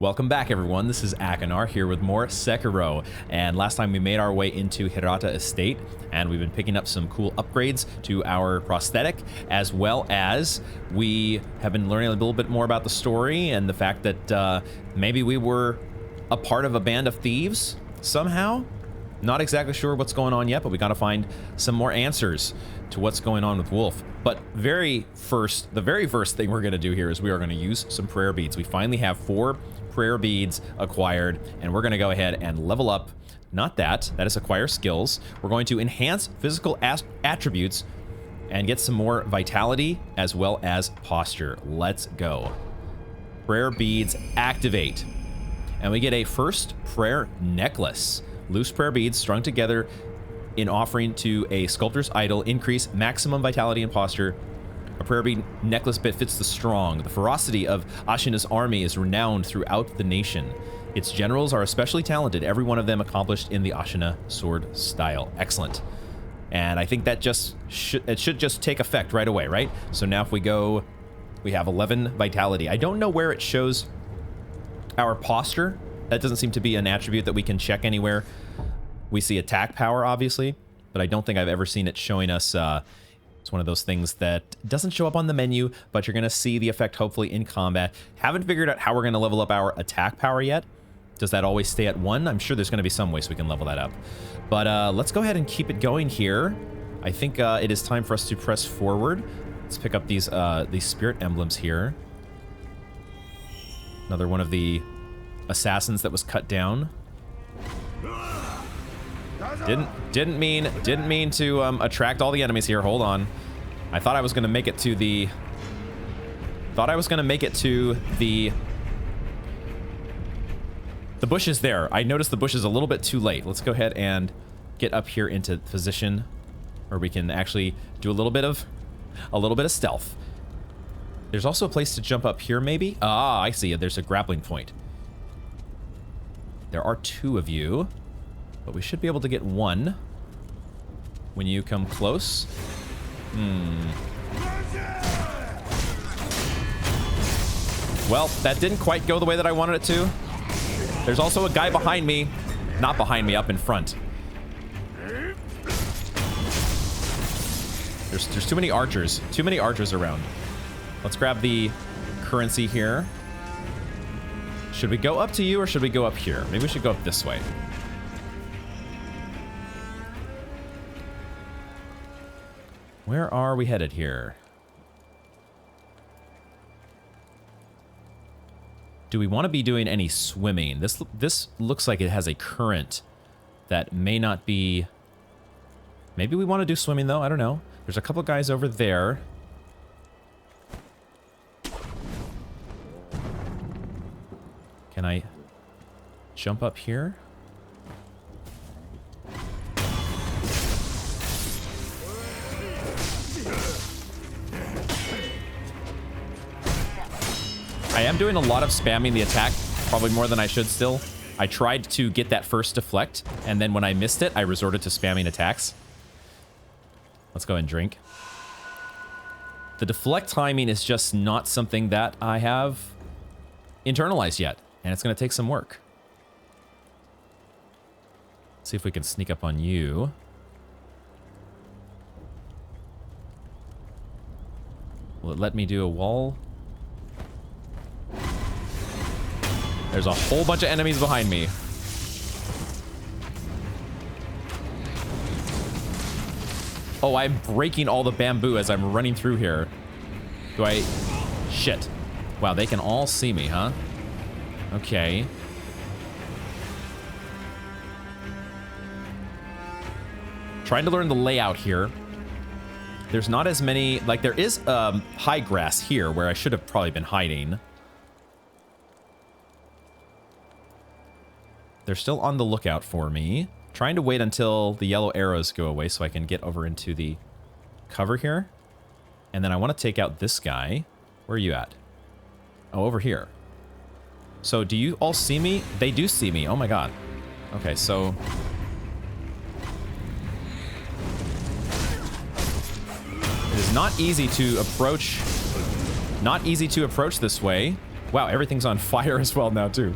Welcome back, everyone. This is Akanar here with more Sekiro, and last time we made our way into Hirata Estate, and we've been picking up some cool upgrades to our prosthetic, as well as we have been learning a little bit more about the story and the fact that maybe we were a part of a band of thieves somehow. Not exactly sure what's going on yet, but we gotta find some more answers to what's going on with Wolf. But the very first thing we're gonna do here is we are gonna use some prayer beads. We finally have 4 prayer beads acquired, and we're gonna go ahead and level up. Not that is acquire skills. We're going to enhance physical attributes and get some more vitality as well as posture. Let's go. Prayer beads activate, and we get a first prayer necklace. Loose prayer beads strung together in offering to a sculptor's idol increase maximum vitality and posture. A prayer bead necklace befits the strong. The ferocity of Ashina's army is renowned throughout the nation. Its generals are especially talented, every one of them accomplished in the Ashina sword style. Excellent. And I think that it should just take effect right away, right? So now if we go, we have 11 vitality. I don't know where it shows our posture. That doesn't seem to be an attribute that we can check anywhere. We see attack power, obviously, but I don't think I've ever seen it showing us. It's one of those things that doesn't show up on the menu, but you're going to see the effect hopefully in combat. Haven't figured out how we're going to level up our attack power yet. Does that always stay at 1? I'm sure there's going to be some ways we can level that up. But let's go ahead and keep it going here. I think it is time for us to press forward. Let's pick up these spirit emblems here. Another one of the assassins that was cut down. Didn't mean to attract all the enemies here. Hold on. I thought I was gonna make it to the bushes there. I noticed the bushes a little bit too late. Let's go ahead and get up here into position where we can actually do a little bit of stealth. There's also a place to jump up here, maybe. Ah, I see. There's a grappling point. There are 2 of you, but we should be able to get 1 when you come close. Well, that didn't quite go the way that I wanted it to. There's also a guy behind me. Not behind me, up in front. There's too many archers. Too many archers around. Let's grab the currency here. Should we go up to you or should we go up here? Maybe we should go up this way. Where are we headed here? Do we want to be doing any swimming? This looks like it has a current that may not be... Maybe we want to do swimming though, I don't know. There's a couple guys over there. Can I jump up here? I am doing a lot of spamming the attack, probably more than I should still. I tried to get that first deflect, and then when I missed it, I resorted to spamming attacks. Let's go ahead and drink. The deflect timing is just not something that I have internalized yet, and it's going to take some work. Let's see if we can sneak up on you. Will it let me do a wall? There's a whole bunch of enemies behind me. Oh, I'm breaking all the bamboo as I'm running through here. Shit. Wow, they can all see me, huh? Okay. Trying to learn the layout here. There's not as many... Like, there is high grass here where I should have probably been hiding. They're still on the lookout for me. Trying to wait until the yellow arrows go away so I can get over into the cover here. And then I want to take out this guy. Where are you at? Oh, over here. So do you all see me? They do see me. Oh my god. Okay, so... It is not easy to approach this way. Wow, everything's on fire as well now, too.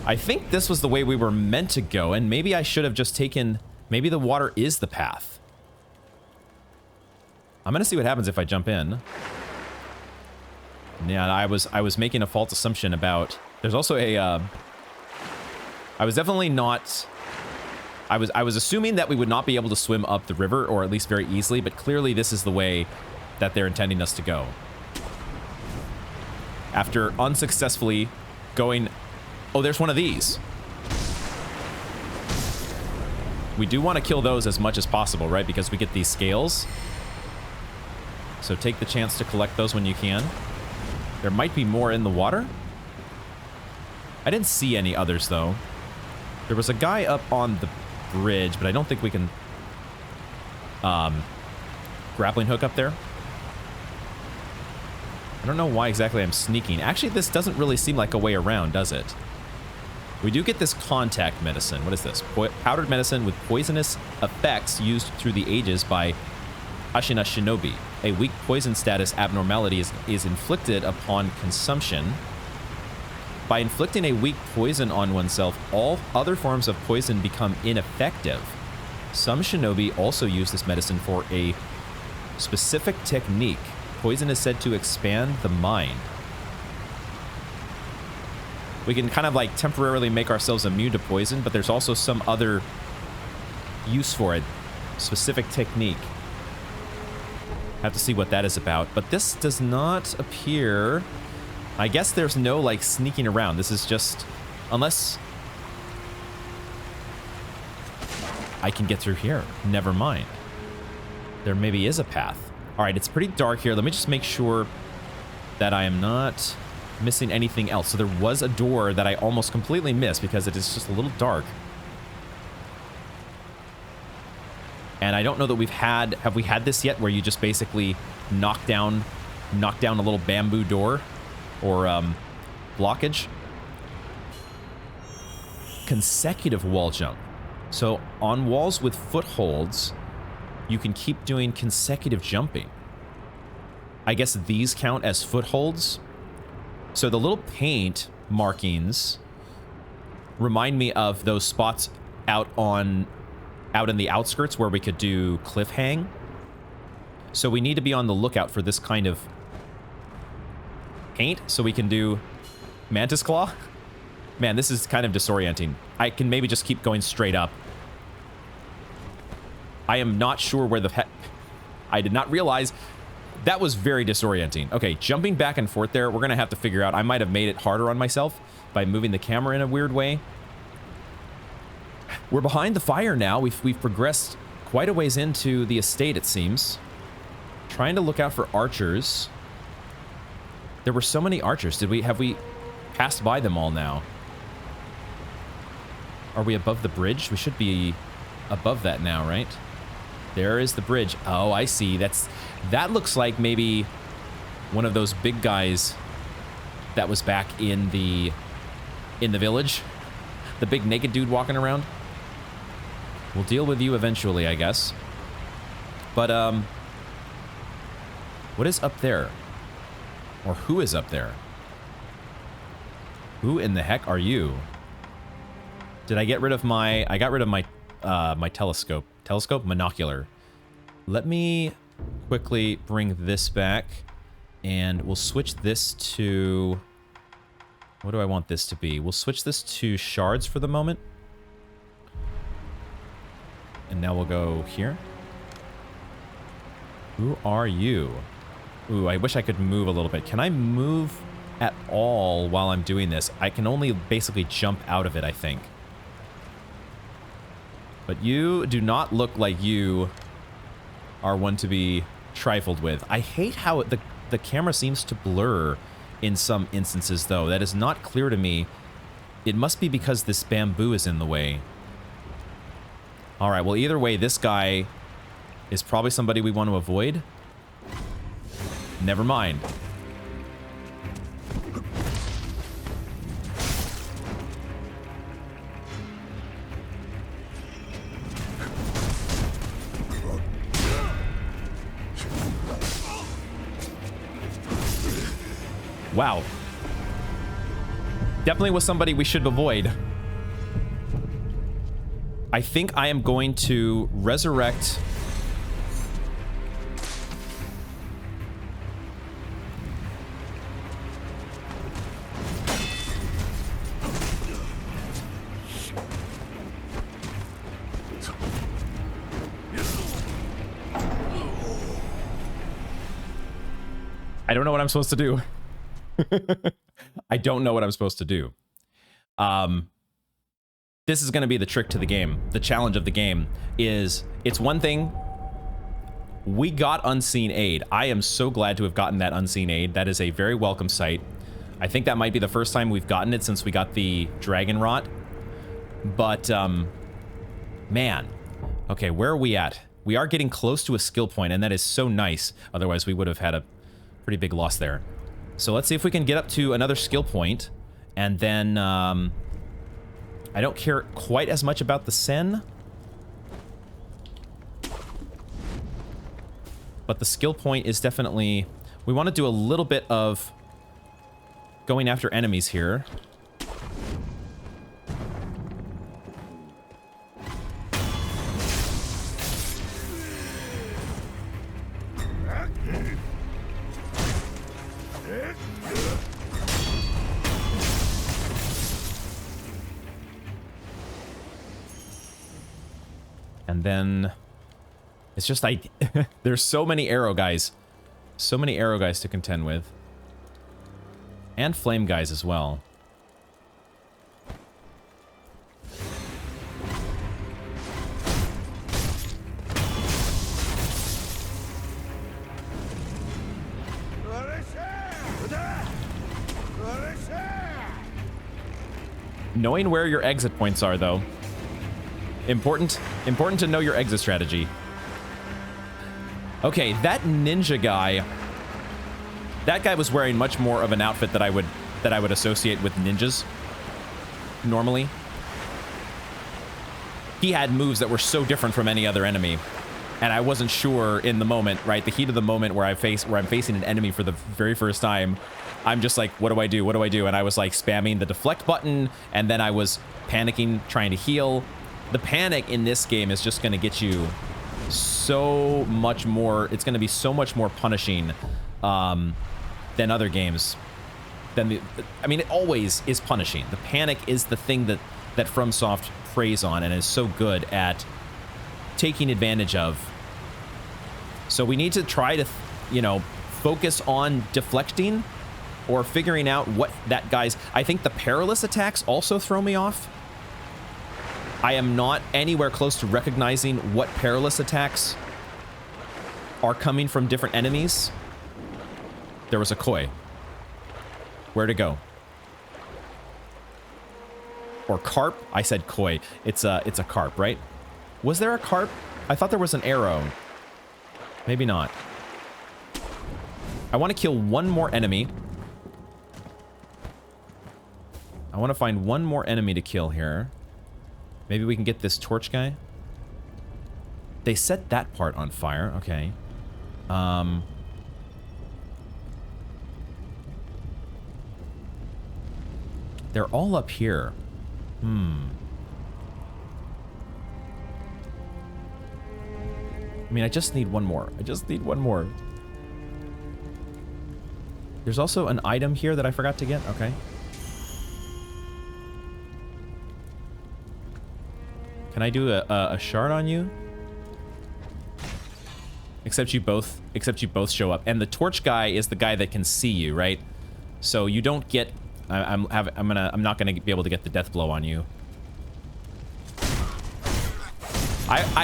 I think this was the way we were meant to go, and maybe I should have just taken... Maybe the water is the path. I'm gonna see what happens if I jump in. Yeah, I was making a false assumption about... There's also a... I was definitely not... I was assuming that we would not be able to swim up the river, or at least very easily, but clearly this is the way that they're intending us to go. After unsuccessfully going... Oh, there's one of these. We do want to kill those as much as possible, right? Because we get these scales. So take the chance to collect those when you can. There might be more in the water. I didn't see any others, though. There was a guy up on the bridge, but I don't think we can... grappling hook up there. I don't know why exactly I'm sneaking. Actually, this doesn't really seem like a way around, does it? We do get this contact medicine. What is this? Powdered medicine with poisonous effects used through the ages by Ashina Shinobi. A weak poison status abnormality is inflicted upon consumption. By inflicting a weak poison on oneself, all other forms of poison become ineffective. Some shinobi also use this medicine for a specific technique. Poison is said to expand the mind. We can kind of like temporarily make ourselves immune to poison, but there's also some other use for it. Specific technique. Have to see what that is about. But this does not appear... I guess there's no like sneaking around. This is just... Unless... I can get through here. Never mind. There maybe is a path. Alright, it's pretty dark here. Let me just make sure that I am not missing anything else. So there was a door that I almost completely missed because it is just a little dark. And I don't know that we've had... Have we had this yet where you just basically knock down a little bamboo door? Or blockage? Consecutive wall jump. So on walls with footholds, you can keep doing consecutive jumping. I guess these count as footholds. So the little paint markings remind me of those spots out in the outskirts where we could do cliff hang. So we need to be on the lookout for this kind of paint so we can do mantis claw. Man, this is kind of disorienting. I can maybe just keep going straight up. I am not sure where the heck... I did not realize that was very disorienting. Okay, jumping back and forth there, we're gonna have to figure out. I might have made it harder on myself by moving the camera in a weird way. We're behind the fire now. We've progressed quite a ways into the estate, it seems. Trying to look out for archers. There were so many archers. Have we passed by them all now? Are we above the bridge? We should be above that now, right? There is the bridge. Oh, I see. That looks like maybe one of those big guys that was back in the village. The big naked dude walking around. We'll deal with you eventually, I guess. But, what is up there? Or who is up there? Who in the heck are you? Did I get rid of my... I got rid of my, my telescope. Telescope? Monocular. Let me quickly bring this back. And we'll switch this to... What do I want this to be? We'll switch this to shards for the moment. And now we'll go here. Who are you? Ooh, I wish I could move a little bit. Can I move at all while I'm doing this? I can only basically jump out of it, I think. But you do not look like you are one to be trifled with. I hate how the camera seems to blur in some instances, though. That is not clear to me. It must be because this bamboo is in the way. Alright, well, either way, this guy is probably somebody we want to avoid. Never mind. Wow. Definitely was somebody we should avoid. I think I am going to resurrect... I don't know what I'm supposed to do. I don't know what I'm supposed to do. This is going to be the trick to the game. The challenge of the game is, it's one thing. We got unseen aid. I am so glad to have gotten that unseen aid. That is a very welcome sight. I think that might be the first time we've gotten it since we got the dragon rot. But, man. Okay, where are we at? We are getting close to a skill point, and that is so nice. Otherwise, we would have had a pretty big loss there. So let's see if we can get up to another skill point, and then I don't care quite as much about the Sen, but the skill point is definitely, we want to do a little bit of going after enemies here. And then it's just there's so many arrow guys. So many arrow guys to contend with. And flame guys as well. Knowing where your exit points are, though. Important to know your exit strategy. Okay, that ninja guy. That guy was wearing much more of an outfit that I would associate with ninjas. Normally. He had moves that were so different from any other enemy. And I wasn't sure in the moment, right? The heat of the moment where I'm facing an enemy for the very first time. I'm just like, what do I do? What do I do? And I was like spamming the deflect button, and then I was panicking, trying to heal. The panic in this game is just going to get you so much more. It's going to be so much more punishing than other games. I mean, it always is punishing. The panic is the thing that FromSoft preys on and is so good at taking advantage of. So we need to try to, you know, focus on deflecting or figuring out what that guy's... I think the perilous attacks also throw me off. I am not anywhere close to recognizing what perilous attacks are coming from different enemies. There was a koi. Where to go? Or carp? I said koi. It's a carp, right? Was there a carp? I thought there was an arrow. Maybe not. I want to kill one more enemy. I want to find one more enemy to kill here. Maybe we can get this torch guy. They set that part on fire. Okay. They're all up here. I mean, I just need one more. I just need one more. There's also an item here that I forgot to get. Okay. Can I do a shard on you? Except you both show up, and the torch guy is the guy that can see you, right? So you don't get. I'm not gonna be able to get the death blow on you.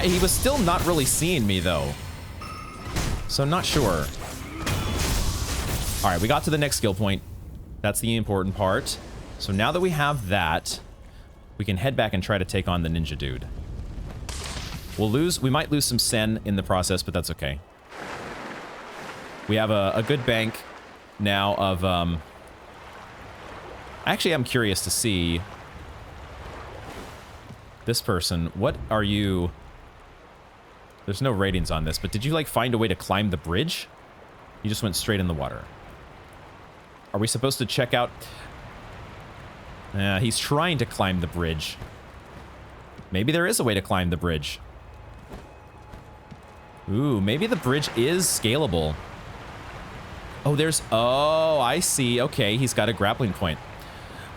He was still not really seeing me though, so I'm not sure. All right, we got to the next skill point. That's the important part. So now that we have that, we can head back and try to take on the ninja dude. We might lose some sen in the process, but that's okay. We have a good bank now of, actually, I'm curious to see this person. What are you? There's no ratings on this, but did you like find a way to climb the bridge? You just went straight in the water. Are we supposed to check out? He's trying to climb the bridge. Maybe there is a way to climb the bridge. Ooh, maybe the bridge is scalable. Oh, I see. Okay, he's got a grappling point.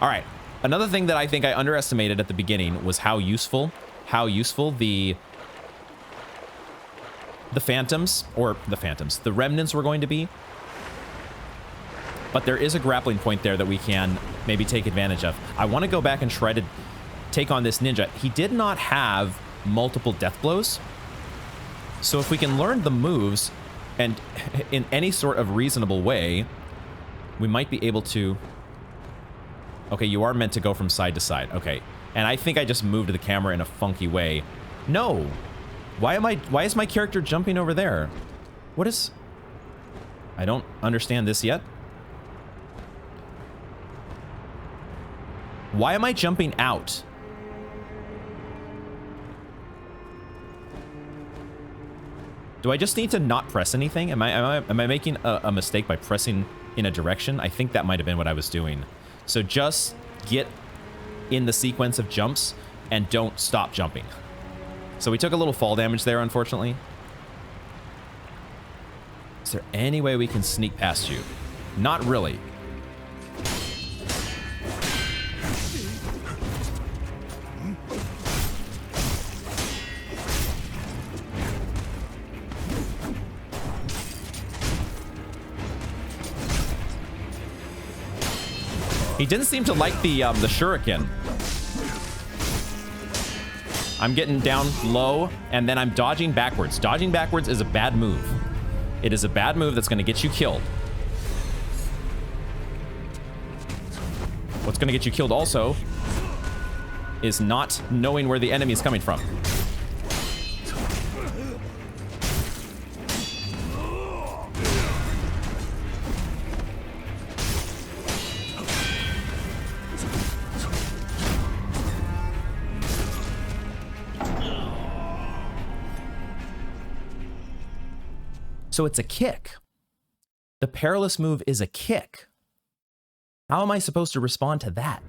All right. Another thing that I think I underestimated at the beginning was how useful the remnants were going to be. But there is a grappling point there that we can maybe take advantage of. I want to go back and try to take on this ninja. He did not have multiple death blows. So if we can learn the moves and in any sort of reasonable way, we might be able to... Okay, you are meant to go from side to side. Okay. And I think I just moved the camera in a funky way. No. Why is my character jumping over there? What is... I don't understand this yet. Why am I jumping out? Do I just need to not press anything? Am I making a mistake by pressing in a direction? I think that might have been what I was doing. So just get in the sequence of jumps and don't stop jumping. So we took a little fall damage there, unfortunately. Is there any way we can sneak past you? Not really. He didn't seem to like the shuriken. I'm getting down low, and then I'm dodging backwards. Dodging backwards is a bad move. It is a bad move that's going to get you killed. What's going to get you killed also is not knowing where the enemy is coming from. So it's a kick. The perilous move is a kick. How am I supposed to respond to that?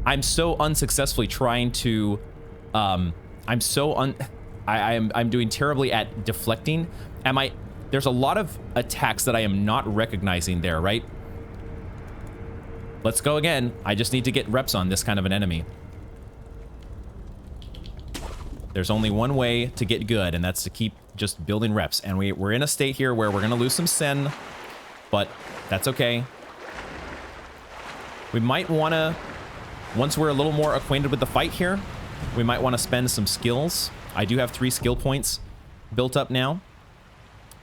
I'm so unsuccessfully trying to, I'm doing terribly at deflecting. There's a lot of attacks that I am not recognizing there, right? Let's go again. I just need to get reps on this kind of an enemy. There's only one way to get good, and that's to keep just building reps. And we're in a state here where we're going to lose some sen, but that's okay. We might want to, once we're a little more acquainted with the fight here, we might want to spend some skills. I do have 3 skill points built up now,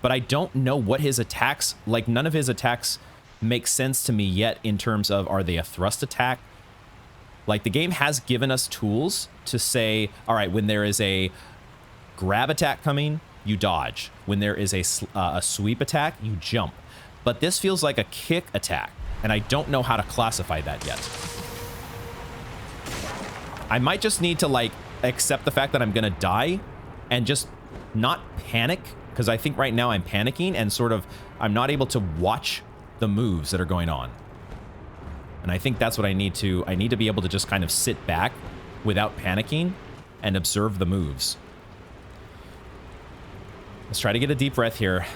but I don't know what his attacks, like none of his attacks make sense to me yet in terms of, are they a thrust attack? Like, the game has given us tools to say, all right, when there is a grab attack coming, you dodge. When there is a sweep attack, you jump. But this feels like a kick attack, and I don't know how to classify that yet. I might just need to, like, accept the fact that I'm gonna die and just not panic, because I think right now I'm panicking and sort of, I'm not able to watch the moves that are going on. And I think that's what I need to be able to just kind of sit back without panicking and observe the moves. Let's try to get a deep breath here.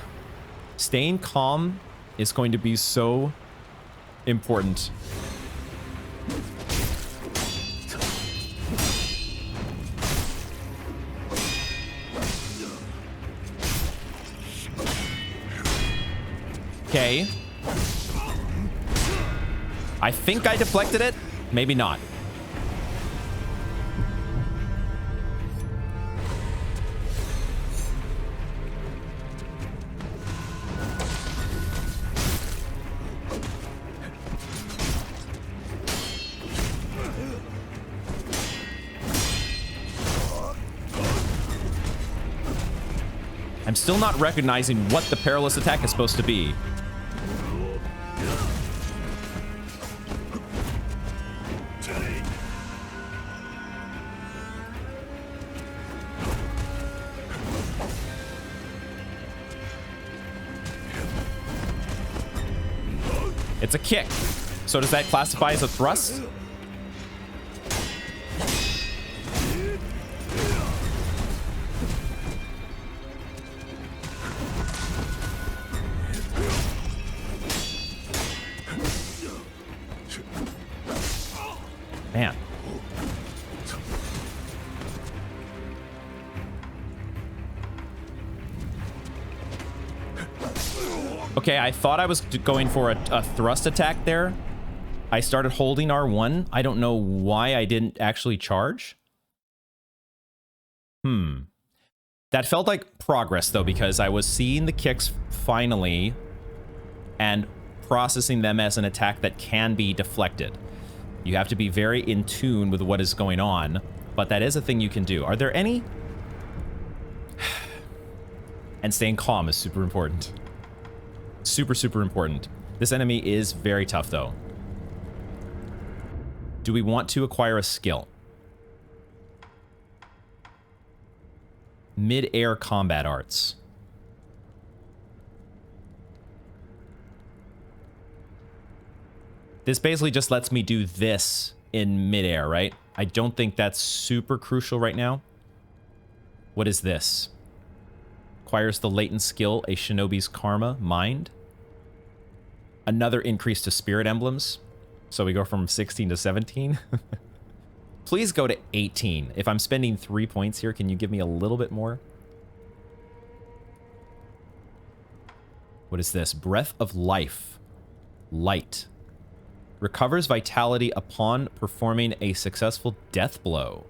Staying calm is going to be so important. Okay. I think I deflected it. Maybe not. I'm still not recognizing what the perilous attack is supposed to be. It's a kick. So does that classify as a thrust? Man. Okay, I thought I was going for a thrust attack there. I started holding R1. I don't know why I didn't actually charge. That felt like progress, though, because I was seeing the kicks finally and processing them as an attack that can be deflected. You have to be very in tune with what is going on, but that is a thing you can do. Are there any? And staying calm is super important. Super, super important. This enemy is very tough, though. Do we want to acquire a skill? Mid-air combat arts. This basically just lets me do this in mid-air, right? I don't think that's super crucial right now. What is this? Acquires the latent skill, a shinobi's karma, mind. Another increase to spirit emblems. So we go from 16 to 17. Please go to 18. If I'm spending 3 points here, can you give me a little bit more? What is this? Breath of life. Light. Recovers vitality upon performing a successful death blow.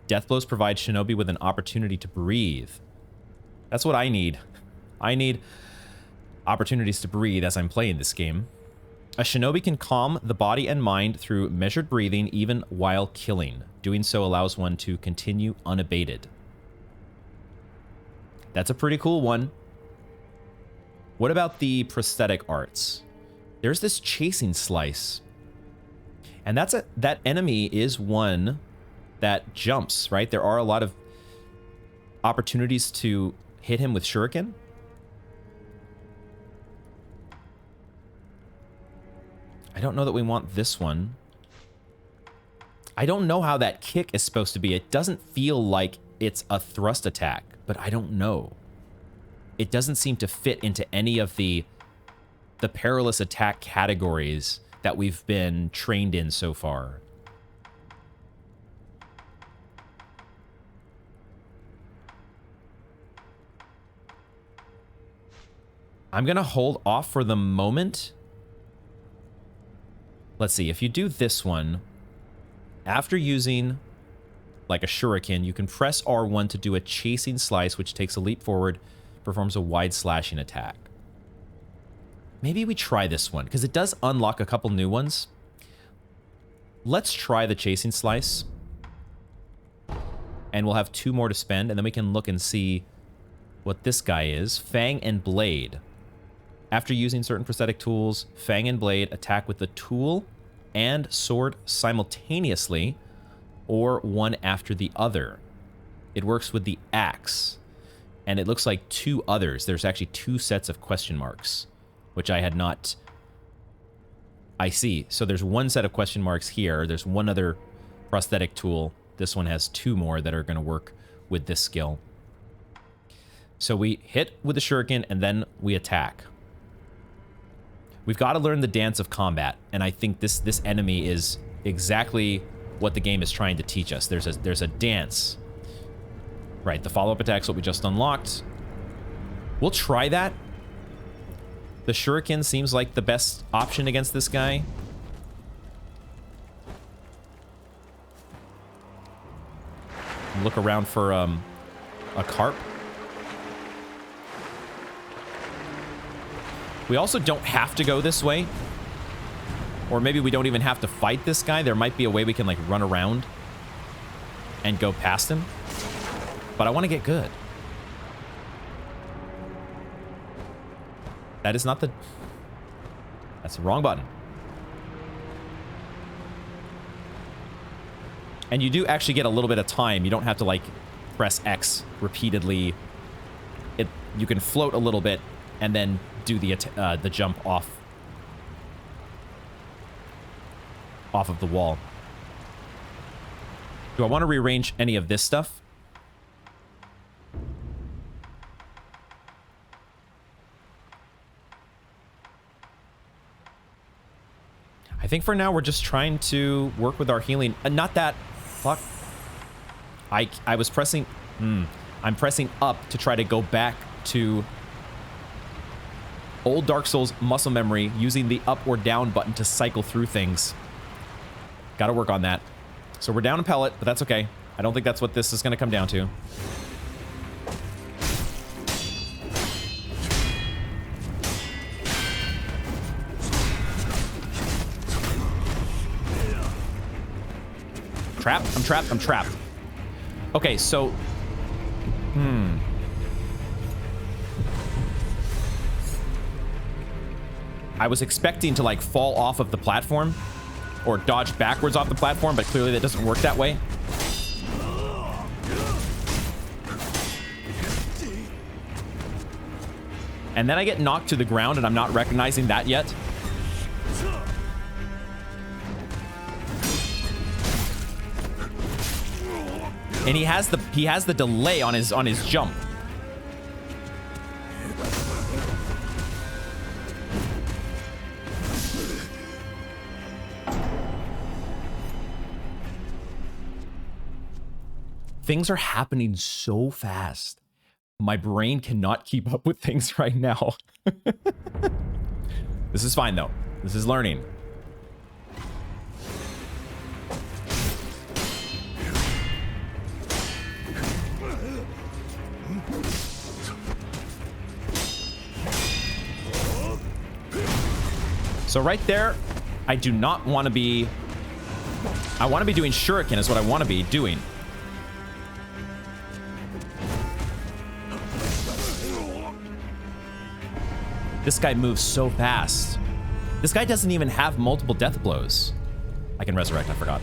Death blows provide shinobi with an opportunity to breathe. That's what I need. I need opportunities to breathe as I'm playing this game. A shinobi can calm the body and mind through measured breathing even while killing. Doing so allows one to continue unabated. That's a pretty cool one. What about the prosthetic arts? There's this chasing slice. And that enemy is one that jumps, right? There are a lot of opportunities to hit him with shuriken. I don't know that we want this one. I don't know how that kick is supposed to be. It doesn't feel like it's a thrust attack, but I don't know. It doesn't seem to fit into any of the perilous attack categories that we've been trained in so far. I'm gonna hold off for the moment. Let's see, if you do this one, after using like a shuriken, you can press R1 to do a chasing slice, which takes a leap forward, performs a wide slashing attack. Maybe we try this one, because it does unlock a couple new ones. Let's try the chasing slice. And we'll have 2 more to spend, and then we can look and see what this guy is. Fang and Blade. After using certain prosthetic tools, Fang and Blade attack with the tool and sword simultaneously, or one after the other. It works with the axe, and it looks like 2 others. There's actually 2 sets of question marks, which I had not... I see. So there's 1 set of question marks here. There's 1 other prosthetic tool. This one has 2 more that are going to work with this skill. So we hit with the shuriken, and then we attack. We've got to learn the dance of combat, and I think this enemy is exactly what the game is trying to teach us. There's a dance. Right, the follow-up attack's what we just unlocked. We'll try that. The shuriken seems like the best option against this guy. Look around for a carp. We also don't have to go this way. Or maybe we don't even have to fight this guy. There might be a way we can, like, run around and go past him. But I want to get good. That is not the... That's the wrong button. And you do actually get a little bit of time. You don't have to, like, press X repeatedly. You can float a little bit and then do the jump off of the wall. Do I want to rearrange any of this stuff? I think for now we're just trying to work with our healing. Not that... Fuck. I was pressing... I'm pressing up to try to go back to old Dark Souls muscle memory using the up or down button to cycle through things. Gotta work on that. So we're down a pellet, but that's okay. I don't think that's what this is going to come down to. Trapped? I'm trapped. I'm trapped. Okay, so... I was expecting to, like, fall off of the platform or dodge backwards off the platform, but clearly that doesn't work that way. And then I get knocked to the ground, and I'm not recognizing that yet. And he has the delay on his jump. Things are happening so fast. My brain cannot keep up with things right now. This is fine though. This is learning. So right there, I do not want to be... I want to be doing shuriken is what I want to be doing. This guy moves so fast. This guy doesn't even have multiple death blows. I can resurrect, I forgot.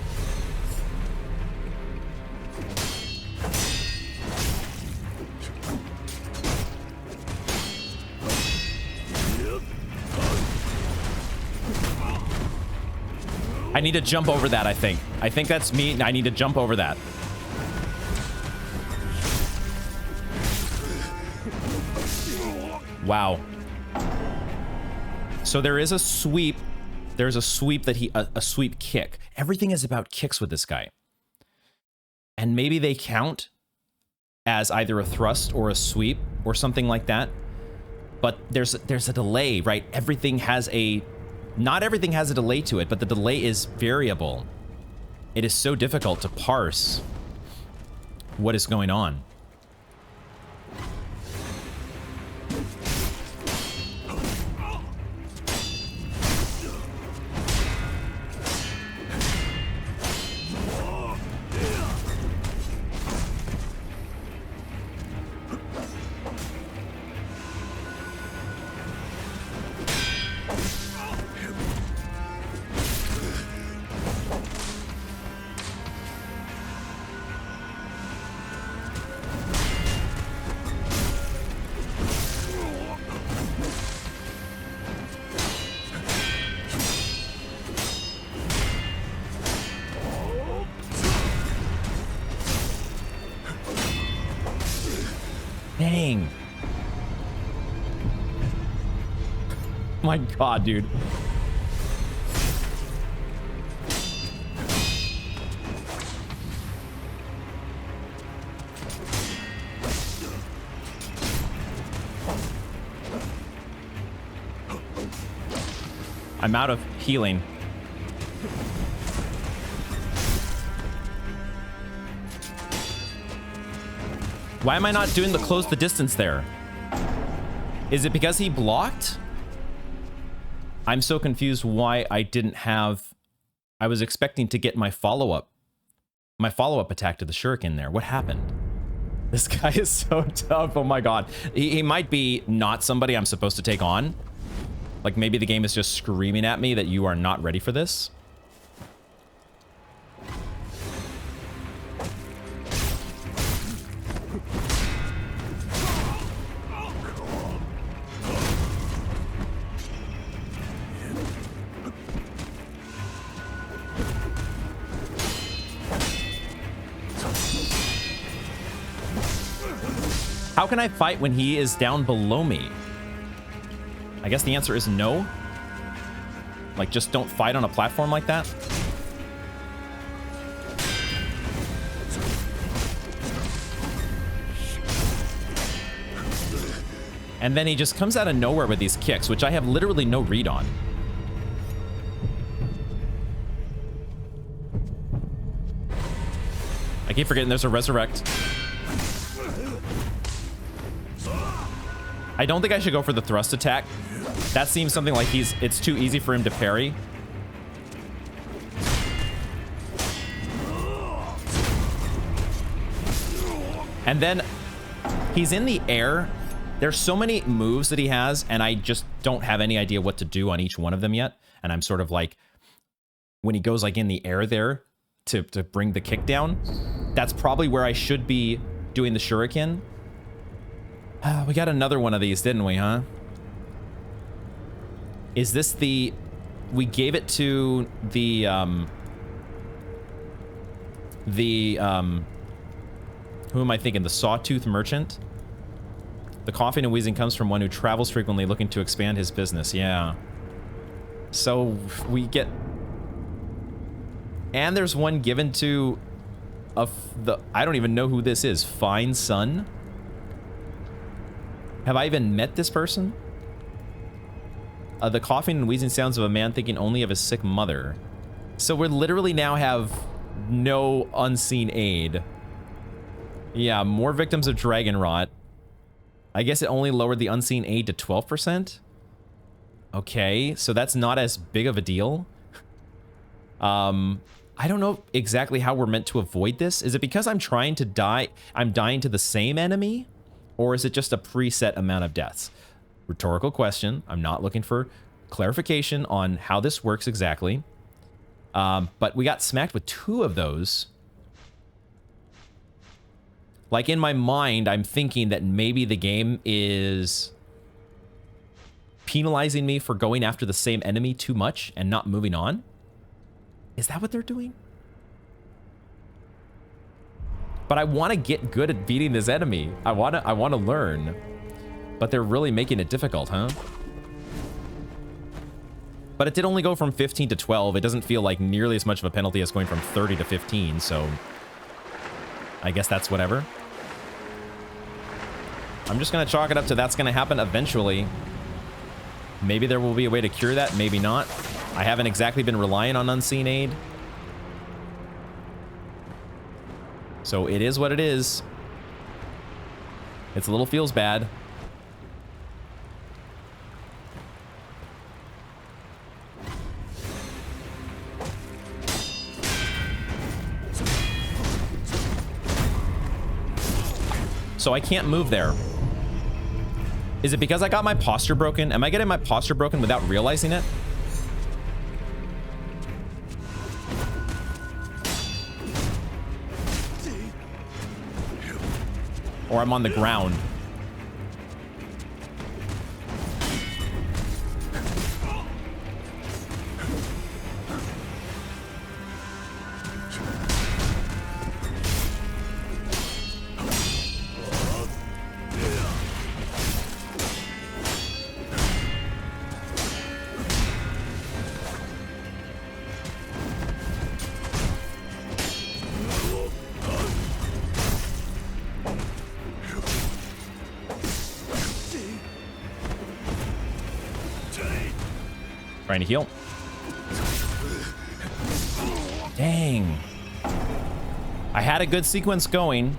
I need to jump over that, I think. I think that's me. I need to jump over that. Wow. So there is a sweep. There's a sweep that a sweep kick. Everything is about kicks with this guy. And maybe they count as either a thrust or a sweep or something like that. But there's a delay, right? Everything has a... Not everything has a delay to it, but the delay is variable. It is so difficult to parse what is going on. Dang. My God, dude. I'm out of healing. Why am I not doing the close the distance there? Is it because he blocked? I'm so confused why I didn't have... I was expecting to get my follow-up attack to the shuriken there. What happened? This guy is so tough. Oh my God. He might be not somebody I'm supposed to take on. Like maybe the game is just screaming at me that you are not ready for this. How can I fight when he is down below me? I guess the answer is no. Like, just don't fight on a platform like that. And then he just comes out of nowhere with these kicks, which I have literally no read on. I keep forgetting there's a resurrect. I don't think I should go for the thrust attack. That seems something like it's too easy for him to parry. And then he's in the air. There's so many moves that he has, and I just don't have any idea what to do on each one of them yet. And I'm sort of like, when he goes like in the air there to bring the kick down, that's probably where I should be doing the shuriken. We got another one of these, didn't we, huh? Is this the... We gave it to the... Who am I thinking? The Sawtooth Merchant? The coughing and wheezing comes from one who travels frequently looking to expand his business. Yeah. So we get... And there's one given to... I don't even know who this is. Fine Son? Have I even met this person? The coughing and wheezing sounds of a man thinking only of his sick mother. So we literally now have no unseen aid. Yeah, more victims of dragon rot. I guess it only lowered the unseen aid to 12%. Okay, so that's not as big of a deal. I don't know exactly how we're meant to avoid this. Is it because I'm trying to die? I'm dying to the same enemy? Or is it just a preset amount of deaths? Rhetorical question. I'm not looking for clarification on how this works exactly. But we got smacked with 2 of those. Like, in my mind, I'm thinking that maybe the game is penalizing me for going after the same enemy too much and not moving on. Is that what they're doing? But I want to get good at beating this enemy. I want to learn. But they're really making it difficult, huh? But it did only go from 15 to 12. It doesn't feel like nearly as much of a penalty as going from 30 to 15, so I guess that's whatever. I'm just going to chalk it up to that's going to happen eventually. Maybe there will be a way to cure that, maybe not. I haven't exactly been relying on unseen aid. So it is what it is. It's a little feels bad. So I can't move there. Is it because I got my posture broken? Am I getting my posture broken without realizing it? Or I'm on the ground. Trying to heal. Dang. I had a good sequence going.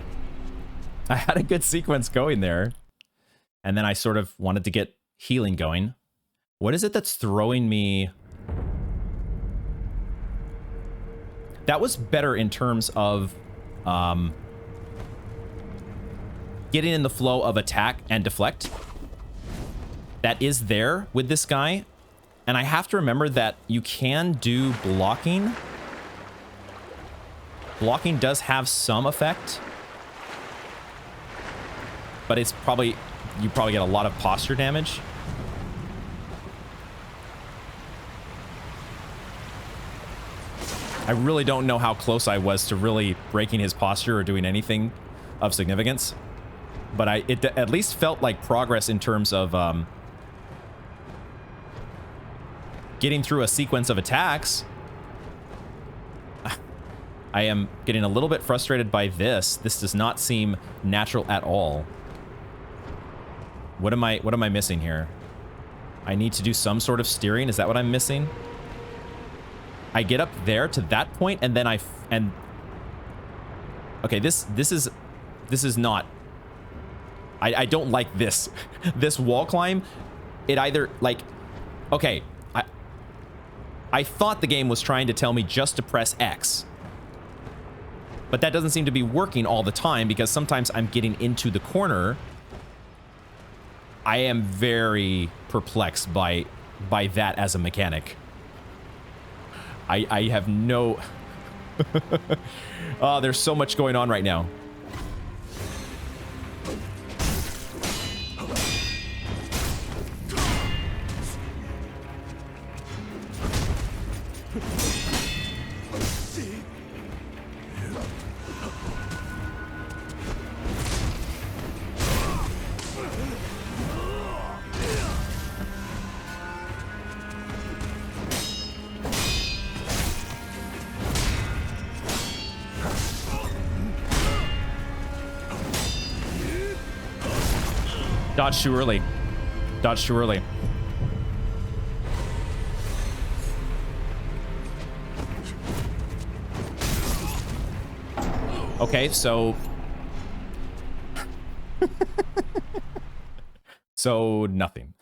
I had a good sequence going there. And then I sort of wanted to get healing going. What is it that's throwing me? That was better in terms of getting in the flow of attack and deflect. That is there with this guy. And I have to remember that you can do blocking. Blocking does have some effect. But it's probably, you probably get a lot of posture damage. I really don't know how close I was to really breaking his posture or doing anything of significance. But it at least felt like progress in terms of getting through a sequence of attacks. I am getting a little bit frustrated by this. This does not seem natural at all. What am I missing here? I need to do some sort of steering. Is that what I'm missing? I get up there to that point and then okay, this is not, I don't like this. This wall climb, it either like, okay, I thought the game was trying to tell me just to press X. But that doesn't seem to be working all the time because sometimes I'm getting into the corner. I am very perplexed by that as a mechanic. I have no... Oh, there's so much going on right now. Dodge too early. Dodge too early. Okay, so... so, nothing.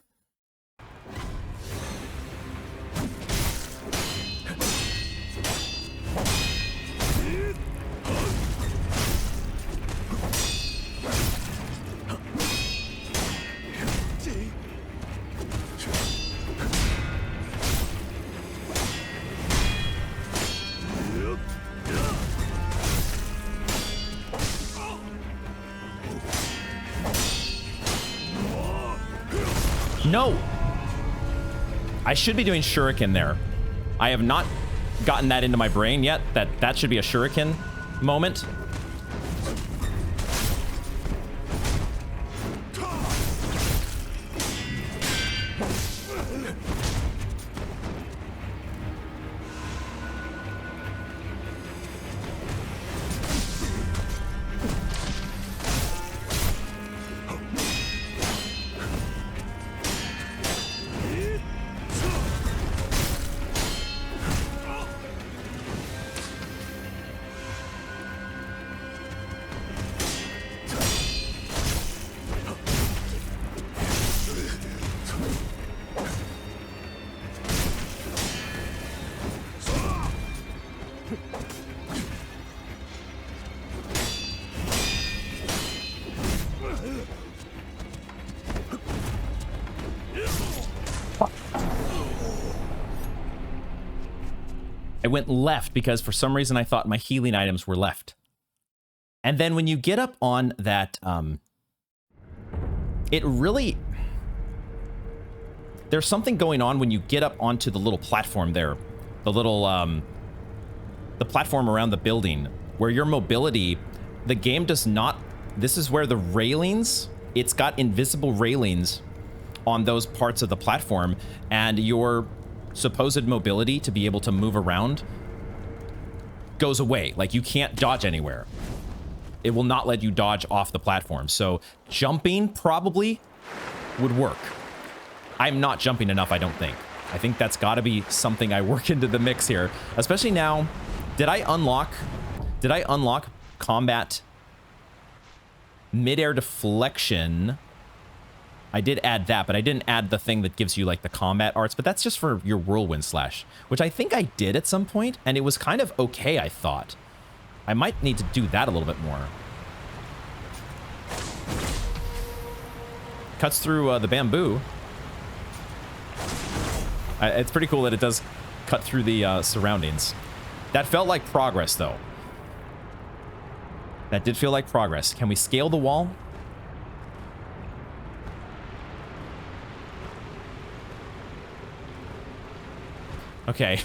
No! I should be doing shuriken there. I have not gotten that into my brain yet, that should be a shuriken moment. I went left because for some reason I thought my healing items were left. And then when you get up on that, it really... There's something going on when you get up onto the little platform there. The little, the platform around the building, where your mobility, the game does not... This is where the railings, it's got invisible railings on those parts of the platform, and your supposed mobility to be able to move around goes away. Like, you can't dodge anywhere. It will not let you dodge off the platform. So jumping probably would work. I'm not jumping enough, I don't think. I think that's got to be something I work into the mix here, especially now. Did I unlock combat midair deflection? I did add that, but I didn't add the thing that gives you like the combat arts, but that's just for your whirlwind slash, which I think I did at some point, and it was kind of okay, I thought. I might need to do that a little bit more. Cuts through the bamboo. It's pretty cool that it does cut through the surroundings. That felt like progress, though. That did feel like progress. Can we scale the wall? Okay.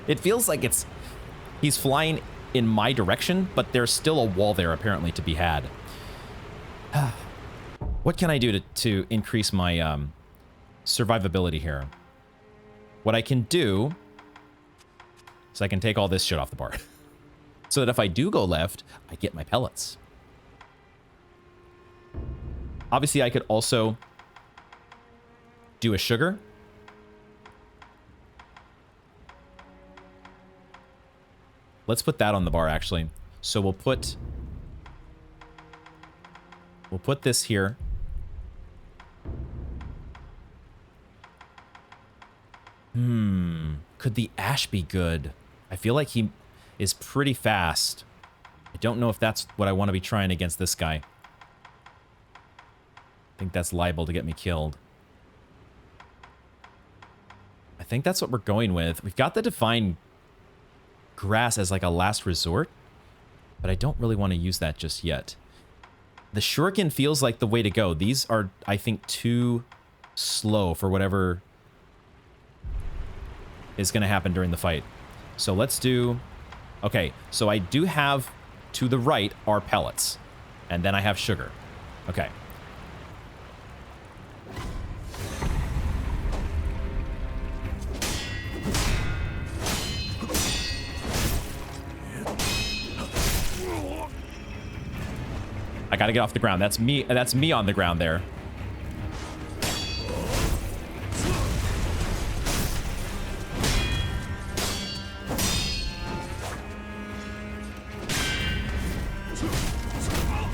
It feels like he's flying in my direction, but there's still a wall there apparently to be had. What can I do to increase my survivability here? what I can do is I can take all this shit off the bar. So that if I do go left, I get my pellets. Obviously, I could also do a sugar. Let's put that on the bar, actually. So we'll put this here. Could the ash be good? I feel like he is pretty fast. I don't know if that's what I want to be trying against this guy. I think that's liable to get me killed. I think that's what we're going with. We've got the divine grass as like a last resort, but I don't really want to use that just yet. The shuriken feels like the way to go. These are, I think, too slow for whatever is going to happen during the fight. So let's do... Okay, so I do have to the right are pellets, and then I have sugar. Okay. I gotta get off the ground. That's me on the ground there.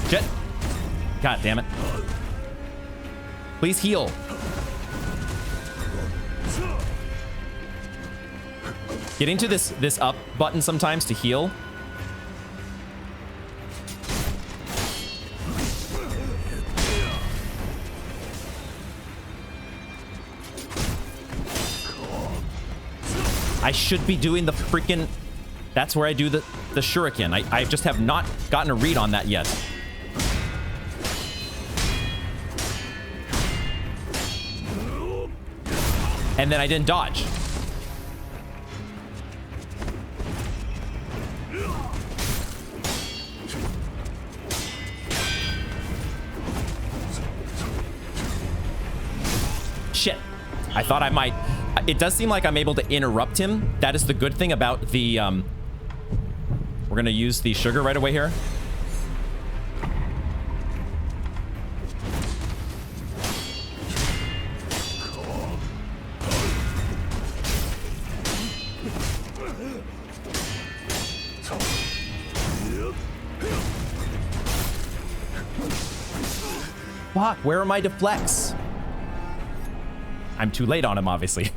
Shit. God damn it. Please heal. Getting to this up button sometimes to heal. I should be doing the freaking... That's where I do the shuriken. I just have not gotten a read on that yet. And then I didn't dodge. Shit. I thought I might... It does seem like I'm able to interrupt him. That is the good thing about the... We're going to use the sugar right away here. Fuck, where are my deflects? I'm too late on him, obviously.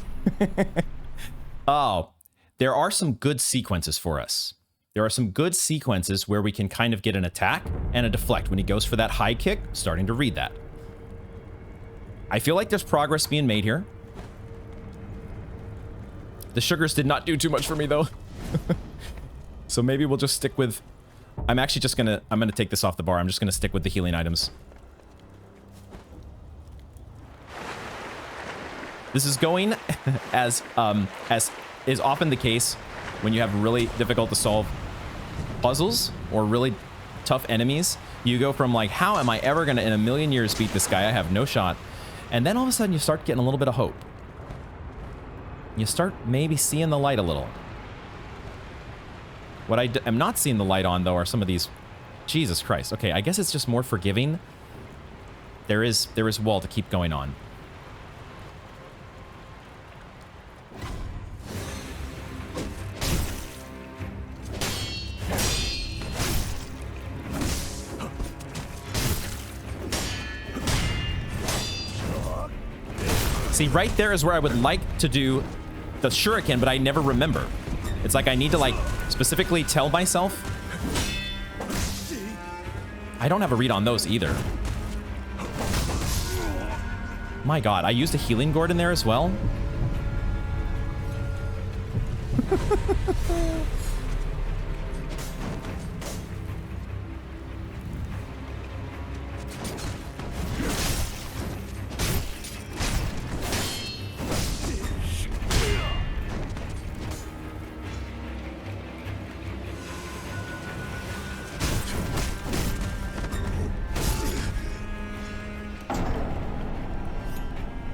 Oh, there are some good sequences for us. There are some good sequences where we can kind of get an attack and a deflect. When he goes for that high kick, starting to read that. I feel like there's progress being made here. The sugars did not do too much for me, though. So maybe we'll just stick with... I'm actually just gonna... I'm gonna take this off the bar. I'm just gonna stick with the healing items. This is going as is often the case when you have really difficult to solve puzzles or really tough enemies. You go from like, how am I ever going to in a million years beat this guy? I have no shot. And then all of a sudden you start getting a little bit of hope. You start maybe seeing the light a little. What I am not seeing the light on, though, are some of these... Jesus Christ. Okay, I guess it's just more forgiving. There is wall to keep going on. See, right there is where I would like to do the shuriken, but I never remember. It's like I need to, like, specifically tell myself. I don't have a read on those either. My God, I used a healing gourd in there as well.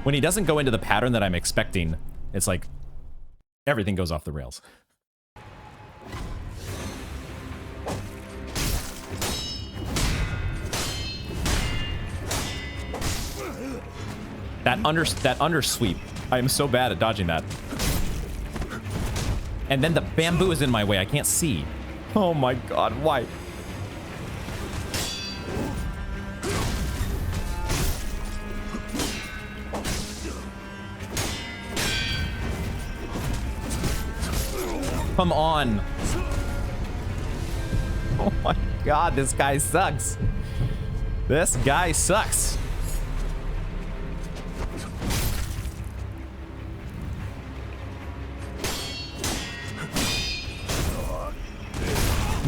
When he doesn't go into the pattern that I'm expecting, it's like Everything goes off the rails. That under sweep. I am so bad at dodging that. And then the bamboo is in my way. I can't see. Oh my god, why? Come on. Oh my god, this guy sucks. This guy sucks.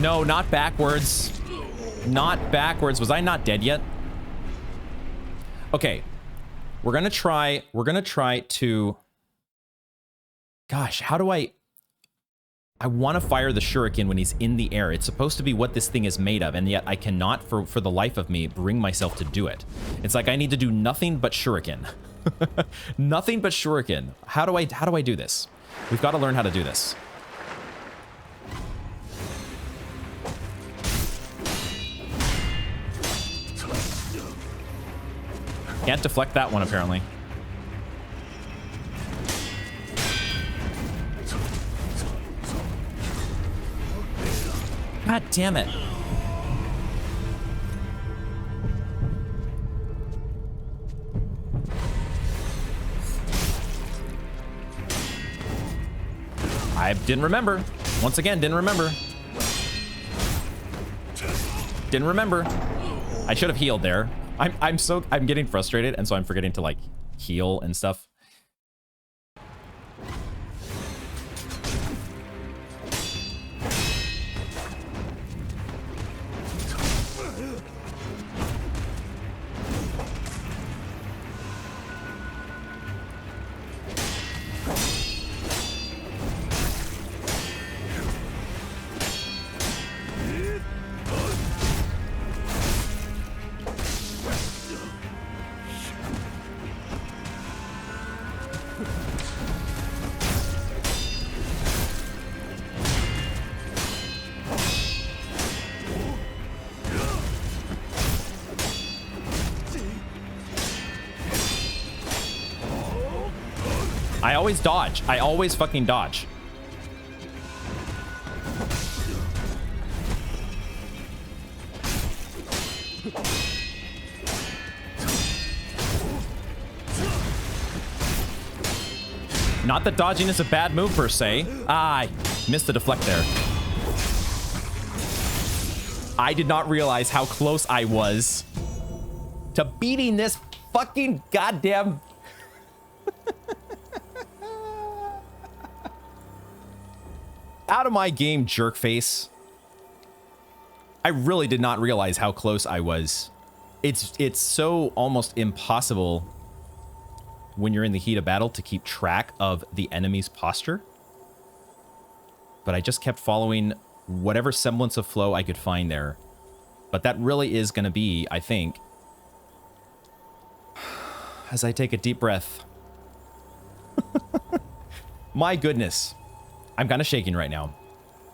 No, not backwards. Not backwards. Was I not dead yet? Okay. We're gonna try to... Gosh, how do I want to fire the shuriken when he's in the air. It's supposed to be what this thing is made of, and yet I cannot, for the life of me, bring myself to do it. It's like I need to do nothing but shuriken. Nothing but shuriken. How do I do this? We've got to learn how to do this. Can't deflect that one, apparently. God damn it. I didn't remember. Once again, didn't remember. Didn't remember. I should have healed there. I'm getting frustrated, and so I'm forgetting to like heal and stuff. I always dodge. I always fucking dodge. Not that dodging is a bad move per se. Ah, I missed the deflect there. I did not realize how close I was to beating this fucking goddamn... Out of my game, jerk face. I really did not realize how close I was. It's so almost impossible when you're in the heat of battle to keep track of the enemy's posture. But I just kept following whatever semblance of flow I could find there. But that really is going to be, I think, as I take a deep breath. My goodness. I'm kind of shaking right now.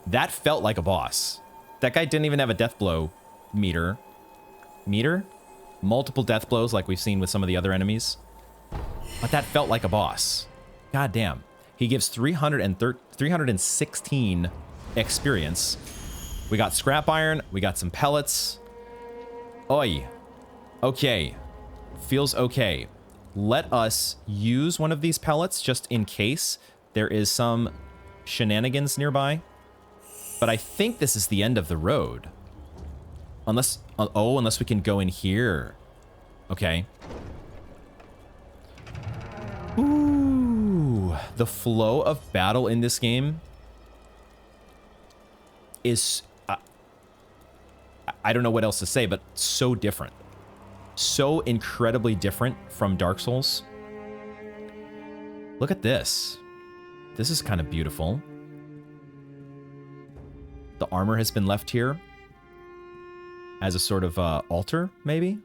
That felt like a boss. That guy didn't even have a death blow meter. Meter? Multiple death blows like we've seen with some of the other enemies. But that felt like a boss. God damn. He gives 316 experience. We got scrap iron. We got some pellets. Oi. Okay. Feels okay. Let us use one of these pellets just in case there is some shenanigans nearby. But I think this is the end of the road. Unless, oh, unless we can go in here. Okay. Ooh, the flow of battle in this game is, I don't know what else to say, but so different. So incredibly different from Dark Souls. Look at this. This is kind of beautiful. The armor has been left here as a sort of altar, maybe?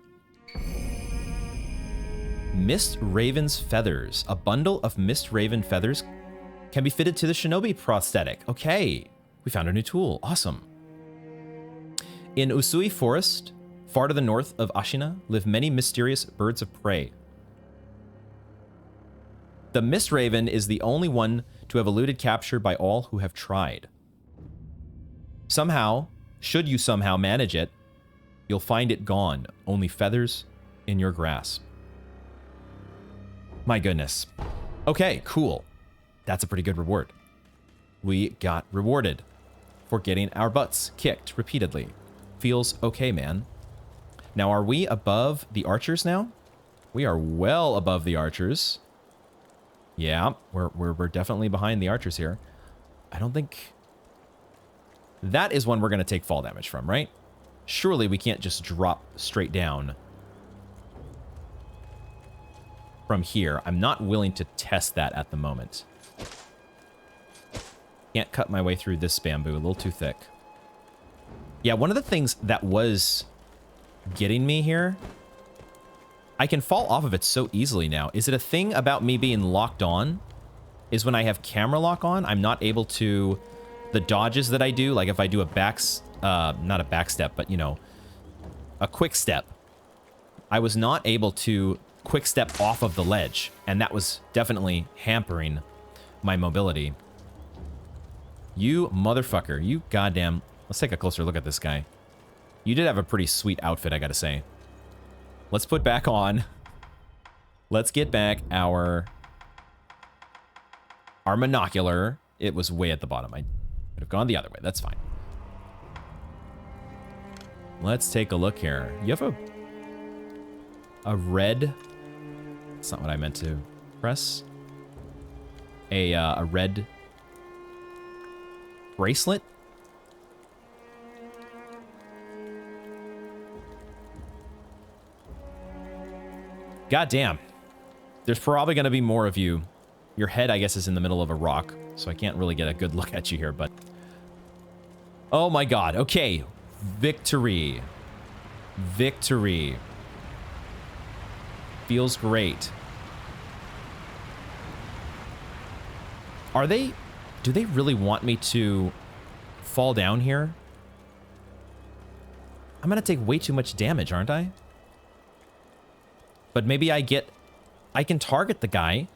Mist Raven's feathers. A bundle of Mist Raven feathers Can be fitted to the shinobi prosthetic. Okay, we found a new tool. Awesome. In Usui Forest, far to the north of Ashina, live many mysterious birds of prey. The Mist Raven is the only one to have eluded capture by all who have tried. Somehow, should you somehow manage it, you'll find it gone, only feathers in your grasp. My goodness. Okay, cool. That's a pretty good reward. We got rewarded for getting our butts kicked repeatedly. Feels okay, man. Now, are we above the archers now? We are well above the archers. Yeah, we're definitely behind the archers here. I don't think... That is one we're going to take fall damage from, right? Surely we can't just drop straight down from here. I'm not willing to test that at the moment. Can't cut my way through this bamboo. A little too thick. Yeah, one of the things that was getting me here... I can fall off of it so easily now. Is it a thing about me being locked on? Is when I have camera lock on, I'm not able to... The dodges that I do, like if I do a not a back step, but, you know, a quick step. I was not able to quick step off of the ledge, and that was definitely hampering my mobility. You motherfucker. You goddamn... Let's take a closer look at this guy. You did have a pretty sweet outfit, I gotta say. Let's put back on. Let's get back our monocular. It was way at the bottom. I could have gone the other way. That's fine. Let's take a look here. You have a red... That's not what I meant to press. A red bracelet. God damn. There's probably going to be more of you. Your head, I guess, is in the middle of a rock, so I can't really get a good look at you here, but... Oh my god. Okay. Victory. Victory. Feels great. Are they... Do they really want me to fall down here? I'm going to take way too much damage, aren't I? But maybe I can target the guy.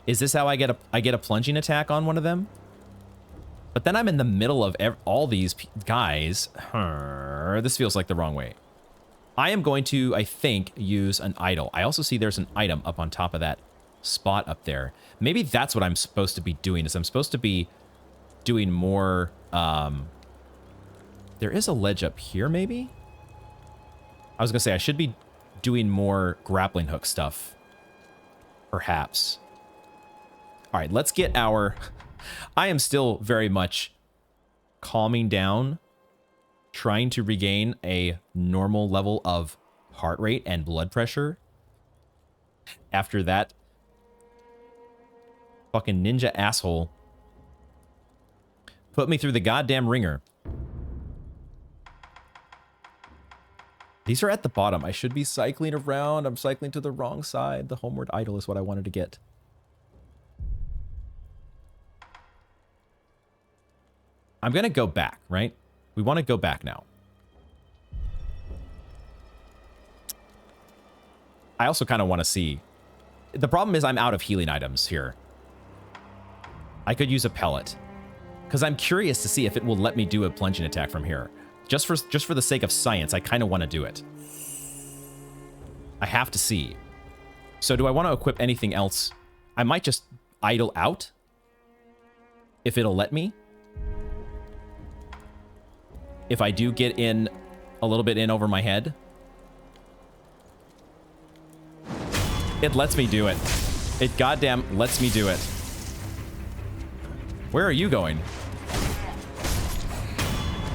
Is this how I get a plunging attack on one of them? But then I'm in the middle of all these guys. This feels like the wrong way. I am going to, I think, use an idol. I also see there's an item up on top of that spot up there. Maybe that's what I'm supposed to be doing, is I'm supposed to be doing more... There is a ledge up here, maybe? I was going to say, I should be doing more grappling hook stuff. Perhaps. All right, let's get our... I am still very much calming down, trying to regain a normal level of heart rate and blood pressure. After that fucking ninja asshole put me through the goddamn ringer. These are at the bottom. I should be cycling around. I'm cycling to the wrong side. The homeward idol is what I wanted to get. I'm going to go back, right? We want to go back now. I also kind of want to see... The problem is I'm out of healing items here. I could use a pellet. Because I'm curious to see if it will let me do a plunging attack from here. Just for the sake of science, I kind of want to do it. I have to see. So do I want to equip anything else? I might just idle out. If it'll let me. If I do get in a little bit in over my head. It lets me do it. It goddamn lets me do it. Where are you going?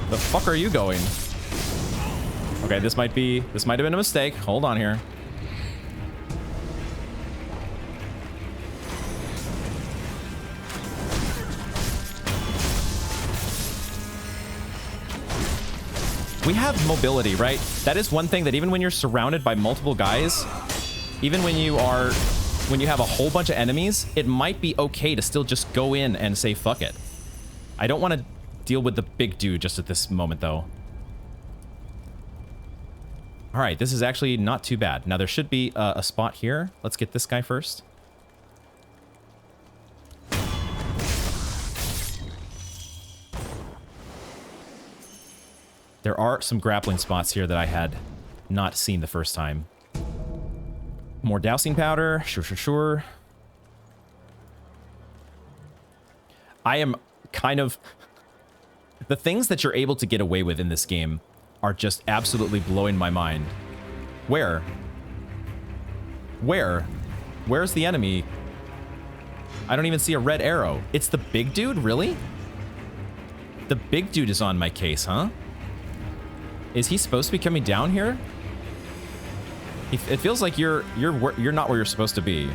The fuck are you going? Okay, this might have been a mistake. Hold on here. We have mobility, right? That is one thing that even when you're surrounded by multiple guys, even when you are when you have a whole bunch of enemies, it might be okay to still just go in and say fuck it. I don't want to deal with the big dude just at this moment, though. All right, this is actually not too bad. Now, there should be a spot here. Let's get this guy first. There are some grappling spots here that I had not seen the first time. More dousing powder. Sure. I am kind of... The things that you're able to get away with in this game are just absolutely blowing my mind. Where? Where's the enemy? I don't even see a red arrow. It's the big dude? Really? The big dude is on my case, huh? Is he supposed to be coming down here? It feels like you're not where you're supposed to be.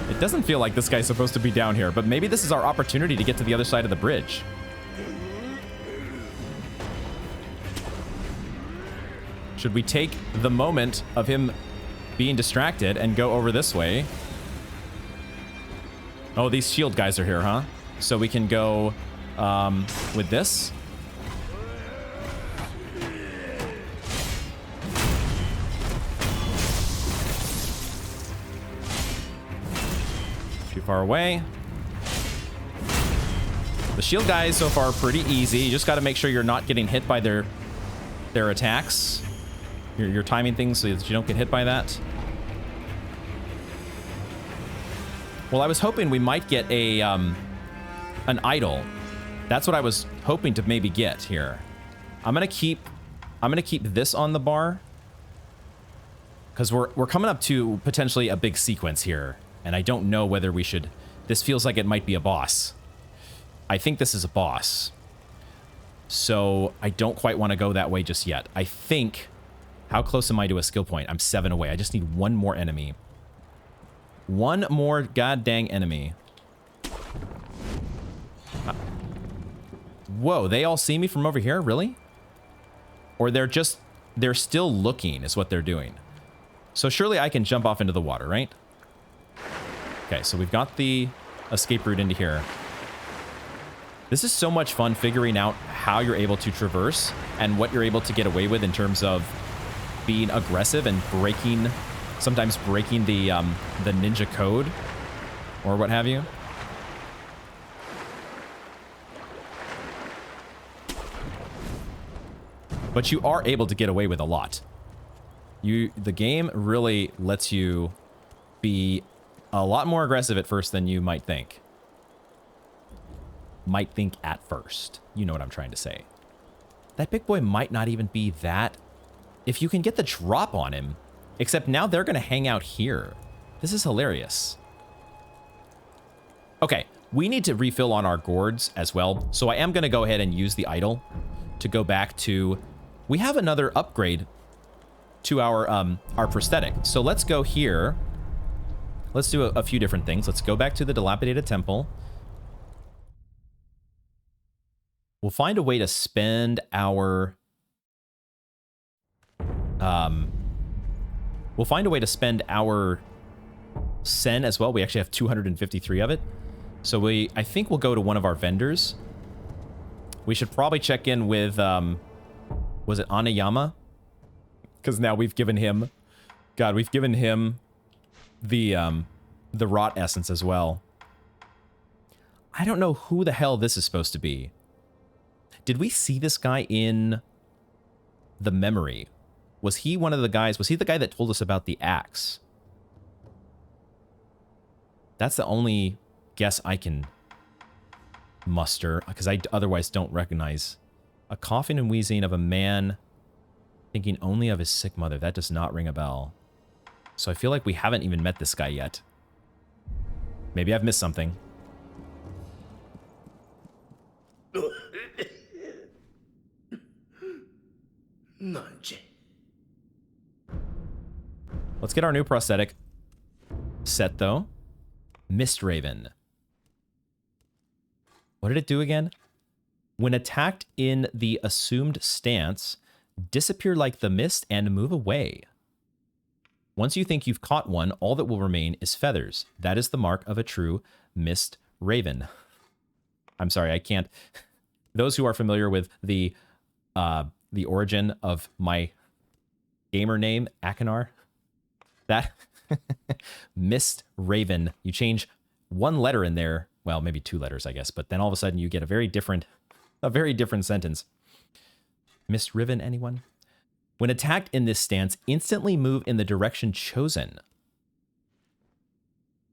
It doesn't feel like this guy's supposed to be down here, but maybe this is our opportunity to get to the other side of the bridge. Should we take the moment of him being distracted and go over this way? Oh, these shield guys are here, huh? So we can go with this. Too far away. The shield guys so far are pretty easy. You just got to make sure you're not getting hit by their attacks. You're timing things so that you don't get hit by that. Well, I was hoping we might get a an idol. That's what I was hoping to maybe get here. I'm gonna keep this on the bar because we're coming up to potentially a big sequence here, and I don't know whether we should. This feels like it might be a boss. I think this is a boss, so I don't quite want to go that way just yet. I think. How close am I to a skill point? I'm 7 away. I just need one more enemy. One more god dang enemy. Whoa, they all see me from over here? Really? Or they're still looking is what they're doing. So surely I can jump off into the water, right? Okay, so we've got the escape route into here. This is so much fun figuring out how you're able to traverse and what you're able to get away with in terms of being aggressive and sometimes breaking the ninja code or what have you. But you are able to get away with a lot. The game really lets you be a lot more aggressive at first than you might think. Might think at first. You know what I'm trying to say. That big boy might not even be that. If you can get the drop on him, except now they're going to hang out here. This is hilarious. Okay, we need to refill on our gourds as well. So I am going to go ahead and use the idol to go back to... We have another upgrade to our prosthetic. So let's go here. Let's do a few different things. Let's go back to the dilapidated temple. We'll find a way to spend our... We'll find a way to spend our sen as well. We actually have 253 of it. So I think we'll go to one of our vendors. We should probably check in with, was it Anayama? Because now we've given him, God, we've given him the rot essence as well. I don't know who the hell this is supposed to be. Did we see this guy in the memory? Was he one of the guys? Was he the guy that told us about the axe? That's the only guess I can muster, because I otherwise don't recognize. A coughing and wheezing of a man thinking only of his sick mother. That does not ring a bell. So I feel like we haven't even met this guy yet. Maybe I've missed something. Let's get our new prosthetic set, though. Mist Raven. What did it do again? When attacked in the assumed stance, disappear like the mist and move away. Once you think you've caught one, all that will remain is feathers. That is the mark of a true mist raven. I'm sorry, I can't. Those who are familiar with the origin of my gamer name, Akinar, that mist raven, you change one letter in there, well, maybe two letters, I guess, but then all of a sudden you get a very different sentence. Mist raven, anyone? When attacked in this stance, instantly move in the direction chosen.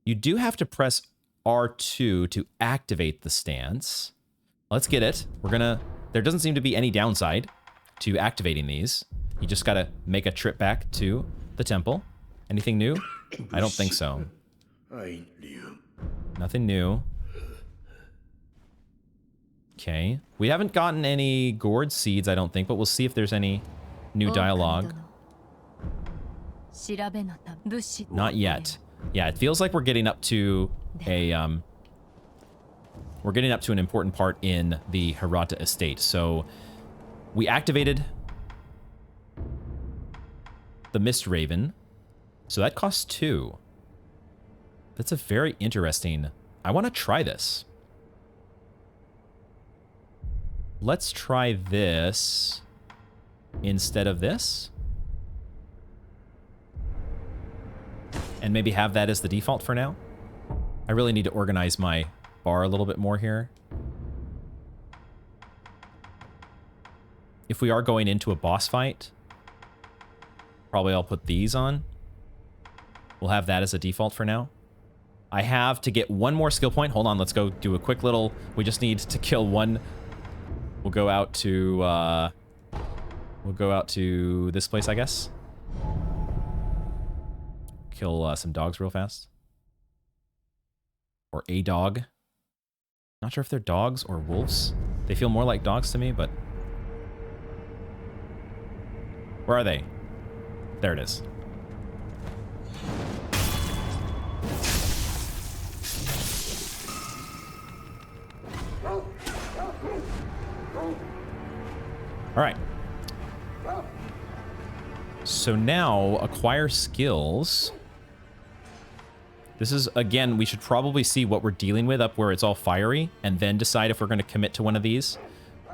You do have to press R2 to activate the stance. Let's get it. There doesn't seem to be any downside to activating these. You just gotta make a trip back to the temple. Anything new? I don't think so. Nothing new. Okay. We haven't gotten any gourd seeds, I don't think, but we'll see if there's any new dialogue. Not yet. Yeah, it feels like we're getting up to an important part in the Hirata estate. So we activated the Mist Raven. So that costs 2. That's a very interesting... I want to try this. Let's try this instead of this. And maybe have that as the default for now. I really need to organize my bar a little bit more here. If we are going into a boss fight, probably I'll put these on. We'll have that as a default for now. I have to get one more skill point. Hold on, let's go do a quick little... We just need to kill one. We'll go out to this place, I guess. Kill some dogs real fast. Or a dog. Not sure if they're dogs or wolves. They feel more like dogs to me, but... Where are they? There it is. All right. So now, acquire skills. This is, again, we should probably see what we're dealing with up where it's all fiery, and then decide if we're going to commit to one of these.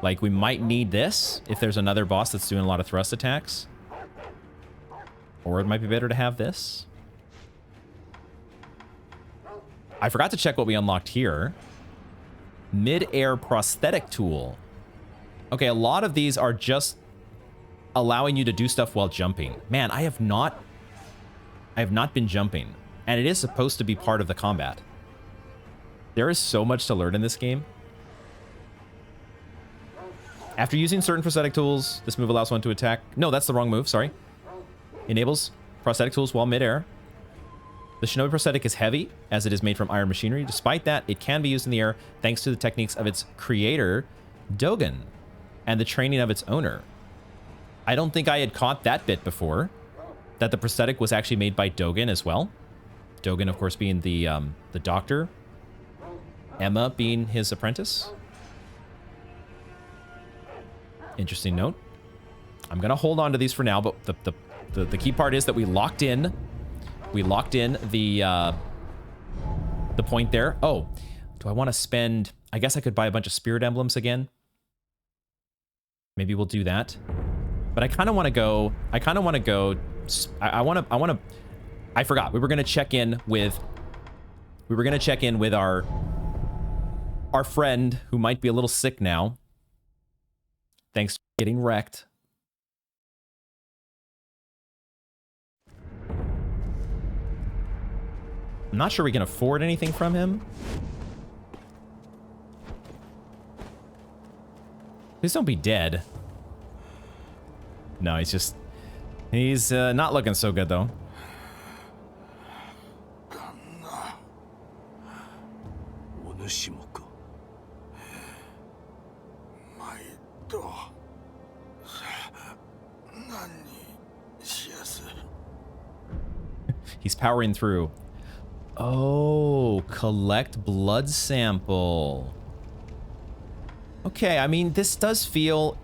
Like, we might need this if there's another boss that's doing a lot of thrust attacks. Or it might be better to have this. I forgot to check what we unlocked here. Mid-air prosthetic tool. Okay, a lot of these are just allowing you to do stuff while jumping. Man, I have not been jumping. And it is supposed to be part of the combat. There is so much to learn in this game. After using certain prosthetic tools, this move allows one to attack. No, that's the wrong move, sorry. Enables prosthetic tools while midair. The shinobi prosthetic is heavy, as it is made from iron machinery. Despite that, it can be used in the air thanks to the techniques of its creator, Dogen, and the training of its owner. I don't think I had caught that bit before, that the prosthetic was actually made by Dogen as well. Dogen, of course, being the doctor. Emma being his apprentice. Interesting note. I'm going to hold on to these for now, but the key part is that we locked in the point there. Oh, do I want to spend... I guess I could buy a bunch of spirit emblems again. Maybe we'll do that. But I kind of want to go... I forgot. We were going to check in with our friend who might be a little sick now. Thanks for getting wrecked. I'm not sure we can afford anything from him. Please don't be dead. No, he's not looking so good though. He's powering through. Oh, collect blood sample. Okay, I mean, this does feel,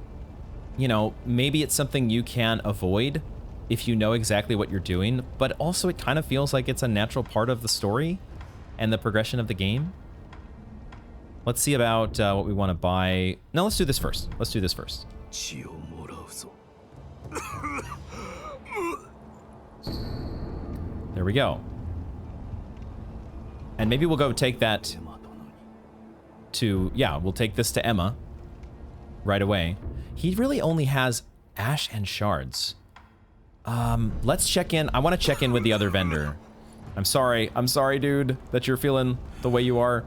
you know, maybe it's something you can avoid if you know exactly what you're doing, but also it kind of feels like it's a natural part of the story and the progression of the game. Let's see about what we want to buy. No, let's do this first. Let's do this first. There we go. And maybe we'll go take that to, yeah, we'll take this to Emma right away. He really only has ash and shards. Let's check in. I want to check in with the other vendor. I'm sorry, dude, that you're feeling the way you are,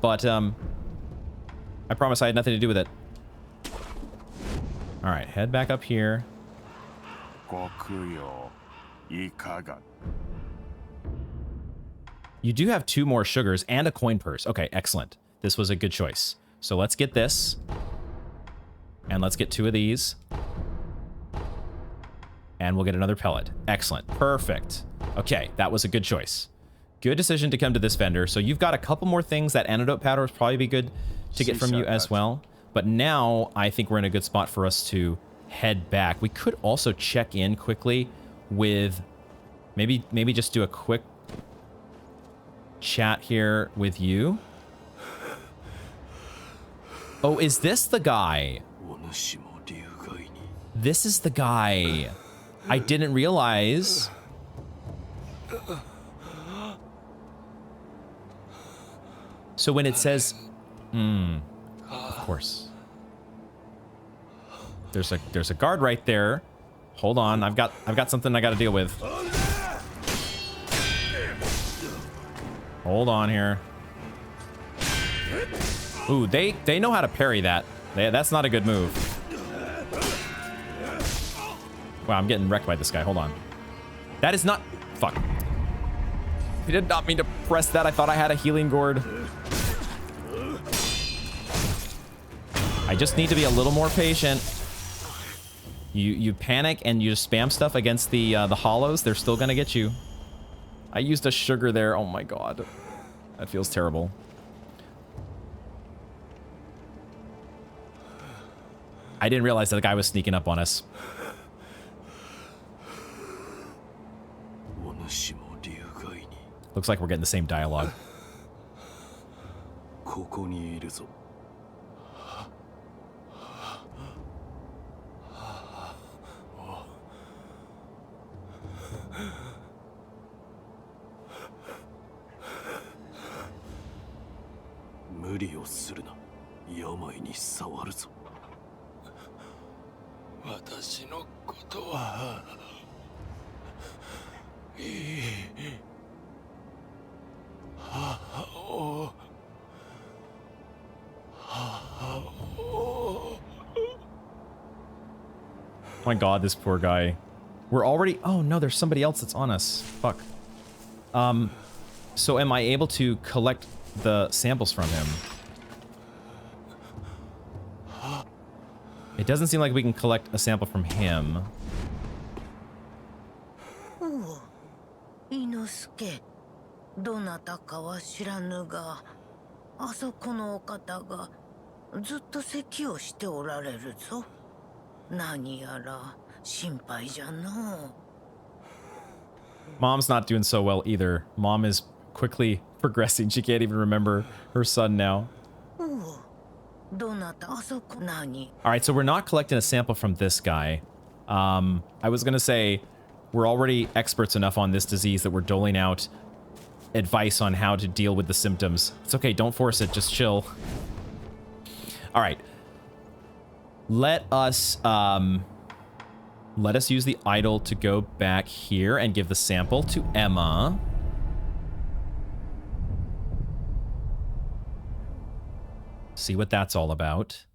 but I promise I had nothing to do with it. All right, head back up here. You do have 2 more sugars and a coin purse. Okay, excellent. This was a good choice. So let's get this. And let's get 2 of these. And we'll get another pellet. Excellent. Perfect. Okay, that was a good choice. Good decision to come to this vendor. So you've got a couple more things. That antidote powder would probably be good to get from you as well. But now I think we're in a good spot for us to head back. We could also check in quickly with maybe just do a quick chat here with you. Oh, is this the guy? This is the guy. I didn't realize. So when it says, of course. There's a guard right there. Hold on, I've got something I got to deal with. Hold on here. Ooh, they know how to parry that. That's not a good move. Wow, I'm getting wrecked by this guy. Hold on. That is not... Fuck. I did not mean to press that. I thought I had a healing gourd. I just need to be a little more patient. You panic and you just spam stuff against the hollows. They're still gonna get you. I used a sugar there. Oh my god. That feels terrible. I didn't realize that the guy was sneaking up on us. Looks like we're getting the same dialogue. Oh my god, this poor guy. We're already... Oh no, there's somebody else that's on us. Fuck. So am I able to collect the samples from him? It doesn't seem like we can collect a sample from him. Oh, Inosuke. どなたかは知らぬが、あそこのお方がずっと咳をしておられるぞ。何やら心配じゃの。Mom's not doing so well either. Mom is quickly progressing. She can't even remember her son now. Alright, so we're not collecting a sample from this guy. I was gonna say, we're already experts enough on this disease that we're doling out advice on how to deal with the symptoms. It's okay, don't force it, just chill. Alright. Let us use the idol to go back here and give the sample to Emma. See what that's all about.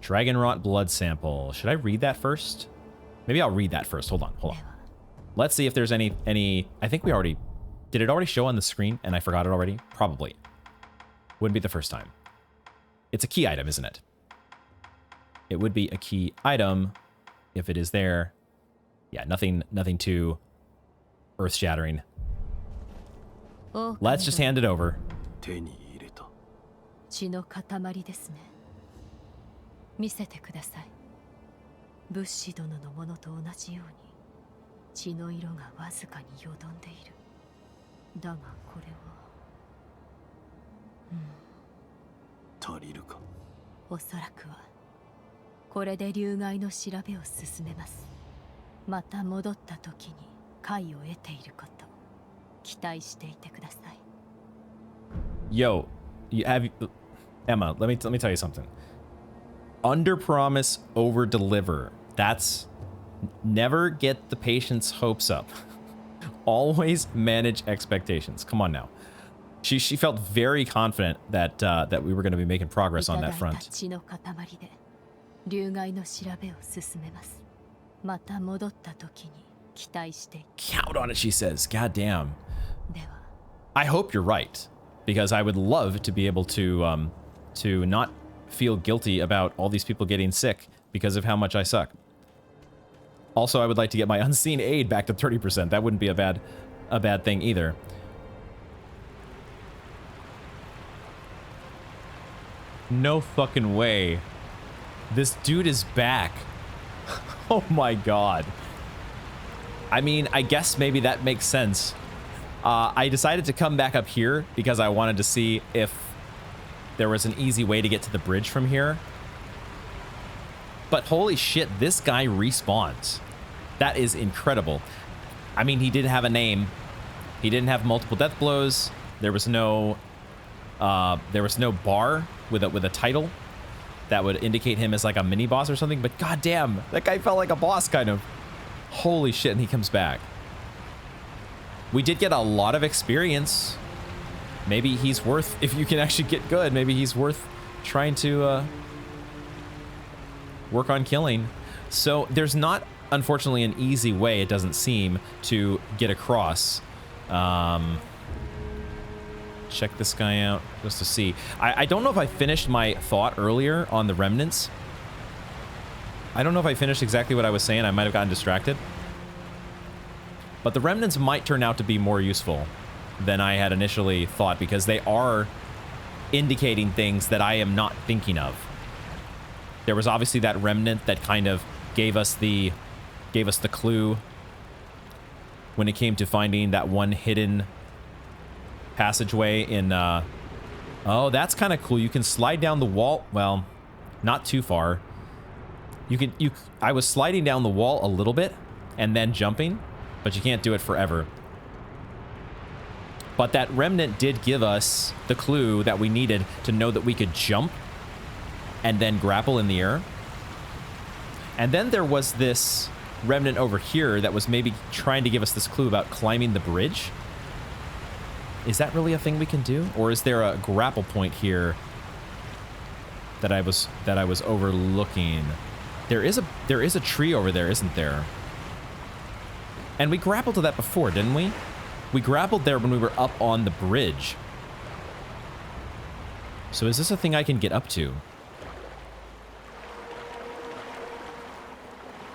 Dragon rot blood sample. Should I read that first? Maybe I'll read that first. Hold on. Let's see if there's any... I think we already... Did it already show on the screen and I forgot it already? Probably. Wouldn't be the first time. It's a key item, isn't it? It would be a key item if it is there. Yeah, nothing too earth-shattering. Let's just hand it over. 手に入れた。血の塊ですね。見せてください。物資殿のものと同じように血の色がわずかによどんでいる。だがこれは、足りるか。おそらくはこれで流害の調べを進めます。また戻った時に解を得ていること、期待していてください。Yo, Emma, let me tell you something. Under promise, over deliver. That's never get the patient's hopes up. Always manage expectations. Come on now. She felt very confident that that we were going to be making progress on that front. 流害の調べを進めます。また戻った時に期待して。Count on it, she says. God damn. では。I hope you're right, because I would love to be able to not feel guilty about all these people getting sick because of how much I suck. Also, I would like to get my unseen aid back to 30%. That wouldn't be a bad thing either. No fucking way. This dude is back. Oh my god. I mean, I guess maybe that makes sense. I decided to come back up here because I wanted to see if there was an easy way to get to the bridge from here. But holy shit, this guy respawns. That is incredible. I mean, he didn't have a name. He didn't have multiple death blows. There was no bar with a title that would indicate him as like a mini boss or something. But goddamn, that guy felt like a boss kind of. Holy shit, and he comes back. We did get a lot of experience. Maybe he's worth, if you can actually get good, maybe he's worth trying to work on killing. So there's not, unfortunately, an easy way, it doesn't seem, to get across. Check this guy out just to see. I don't know if I finished my thought earlier on the remnants. I don't know if I finished exactly what I was saying. I might have gotten distracted. But the remnants might turn out to be more useful than I had initially thought, because they are indicating things that I am not thinking of. There was obviously that remnant that kind of gave us the clue when it came to finding that one hidden passageway in oh, that's kind of cool. You can slide down the wall. Well, not too far. I was sliding down the wall a little bit and then jumping, but you can't do it forever. But that remnant did give us the clue that we needed to know that we could jump and then grapple in the air. And then there was this remnant over here that was maybe trying to give us this clue about climbing the bridge. Is that really a thing we can do? Or is there a grapple point here that I was overlooking? There is a tree over there, isn't there? And we grappled to that before, didn't we? We grappled there when we were up on the bridge. So is this a thing I can get up to?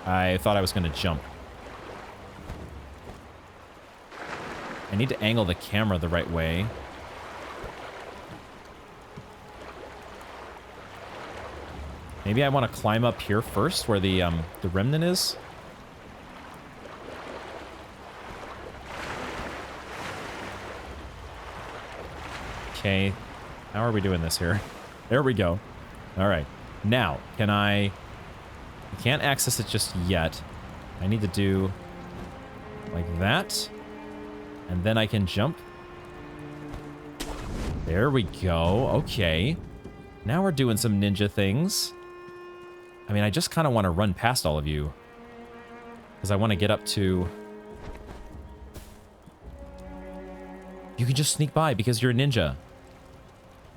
I thought I was going to jump. I need to angle the camera the right way. Maybe I want to climb up here first, where the remnant is. Okay, how are we doing this here? There we go. All right, now I can't access it just yet. I need to do like that, and then I can jump. There we go. Okay, now we're doing some ninja things. I mean, I just kind of want to run past all of you, because I want to get up to... You can just sneak by because you're a ninja.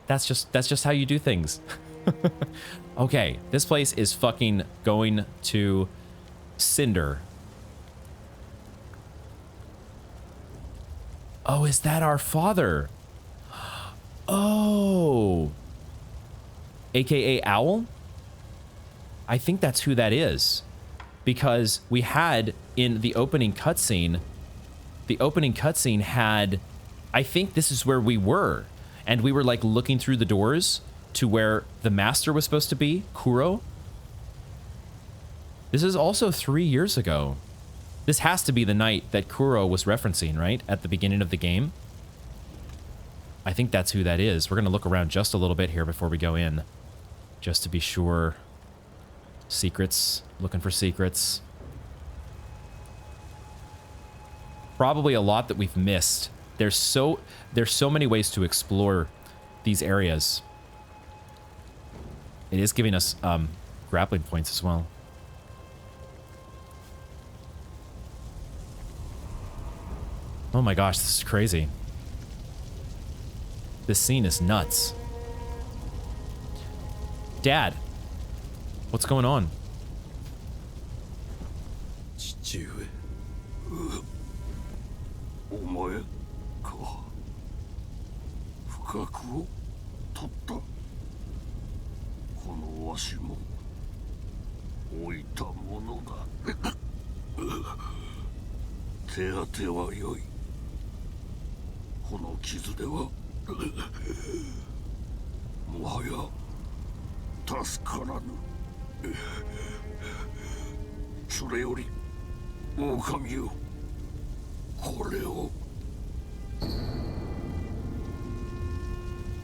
That's just how you do things. Okay, this place is fucking going to cinder. Oh, is that our father? Oh. AKA Owl? I think that's who that is. Because we had in the opening cutscene had, I think this is where we were. And we were like looking through the doors to where the master was supposed to be, Kuro. This is also 3 years ago. This has to be the night that Kuro was referencing, right? At the beginning of the game. I think that's who that is. We're going to look around just a little bit here before we go in. Just to be sure. Secrets. Looking for secrets. Probably a lot that we've missed. There's so many ways to explore these areas. It is giving us grappling points as well. Oh my gosh, this is crazy. This scene is nuts. Dad, what's going on? 父上、お前か。不覚を取った。このわしも置いたものだ。手当ては良い。この傷ではもはや助からぬ。それより狼よ、これを。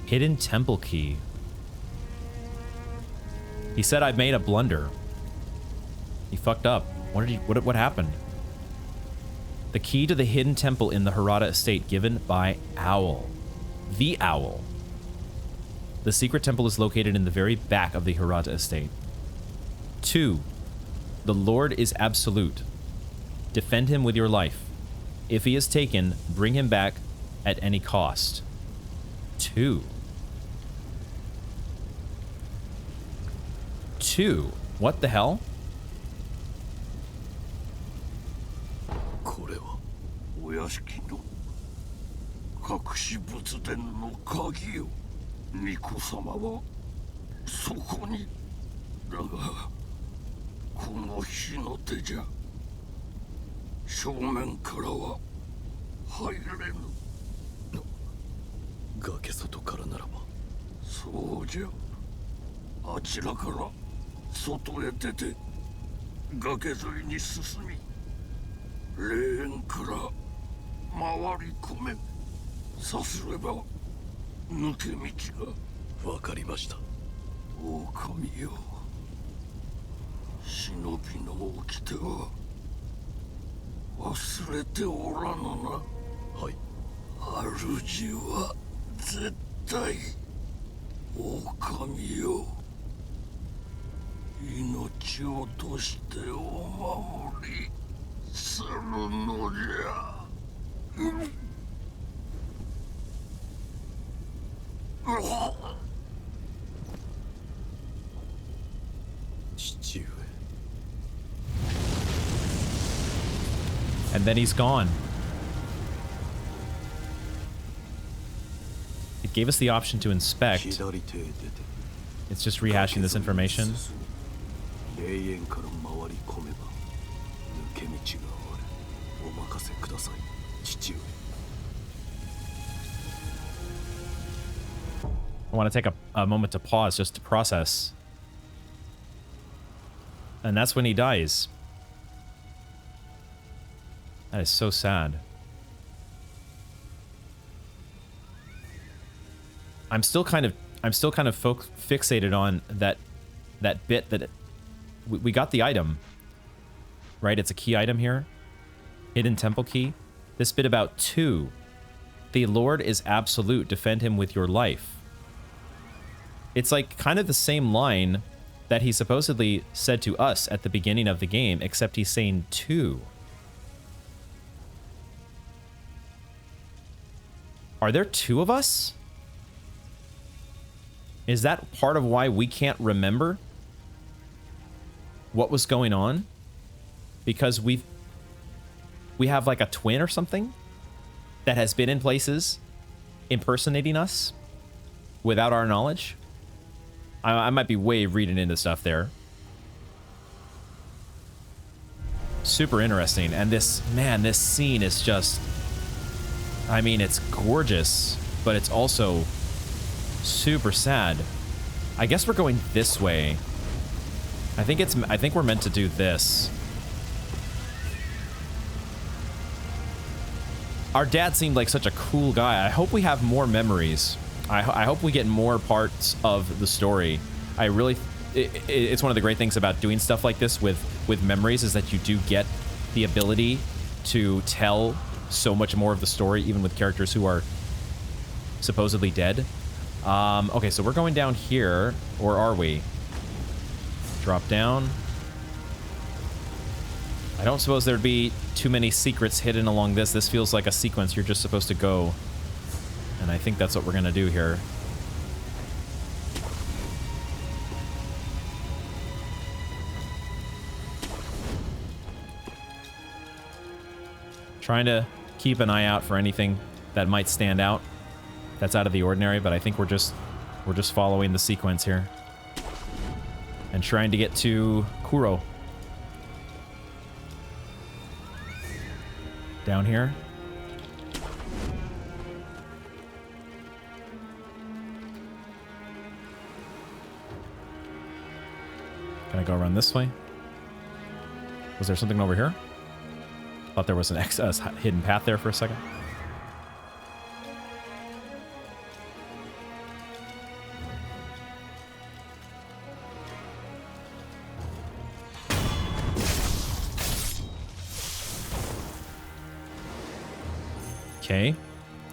Hidden temple key. He said I made a blunder. He fucked up. What happened? The key to the hidden temple in the Hirata estate given by Owl. The Owl. The secret temple is located in the very back of the Hirata estate. 2. The Lord is absolute. Defend him with your life. If he is taken, bring him back at any cost. 2. 2. What the hell? これはお屋敷の隠し仏殿の鍵よ。巫女様はそこに。だがこの火の手じゃ正面からは入れぬ。崖外からならば。そうじゃ。あちらから外へ出て崖沿いに進み、霊園から回り込め。さすれば抜け道が。わかりました。狼よ、忍びの掟は忘れておらぬな。はい。主は絶対狼よ、命を落としてお守りするのじゃ。父上。 And then he's gone. It gave us the option to inspect. It's just rehashing this information. I want to take a moment to pause just to process. And that's when he dies. That is so sad. I'm still kind of fixated on that bit that we got the item, right? It's a key item here, hidden temple key. This bit about 2, the Lord is absolute. Defend him with your life. It's like kind of the same line that he supposedly said to us at the beginning of the game, except he's saying 2. Are there 2 of us? Is that part of why we can't remember what was going on? Because we have like a twin or something that has been in places impersonating us without our knowledge? I might be way reading into stuff there. super interesting. And this, man, this scene is just, I mean, it's gorgeous, but it's also super sad. I guess we're going this way. I think we're meant to do this. Our dad seemed like such a cool guy. I hope we have more memories. I hope we get more parts of the story. I really, it's one of the great things about doing stuff like this with memories is that you do get the ability to tell so much more of the story, even with characters who are supposedly dead. Okay, so we're going down here, or are we? Drop down. I don't suppose there'd be too many secrets hidden along this. This feels like a sequence you're just supposed to go. And I think that's what we're going to do here. Trying to keep an eye out for anything that might stand out that's out of the ordinary, but I think we're just following the sequence here. And trying to get to Kuro. Down here. Can I go around this way? Was there something over here? Thought there was an hidden path there for a second. Okay,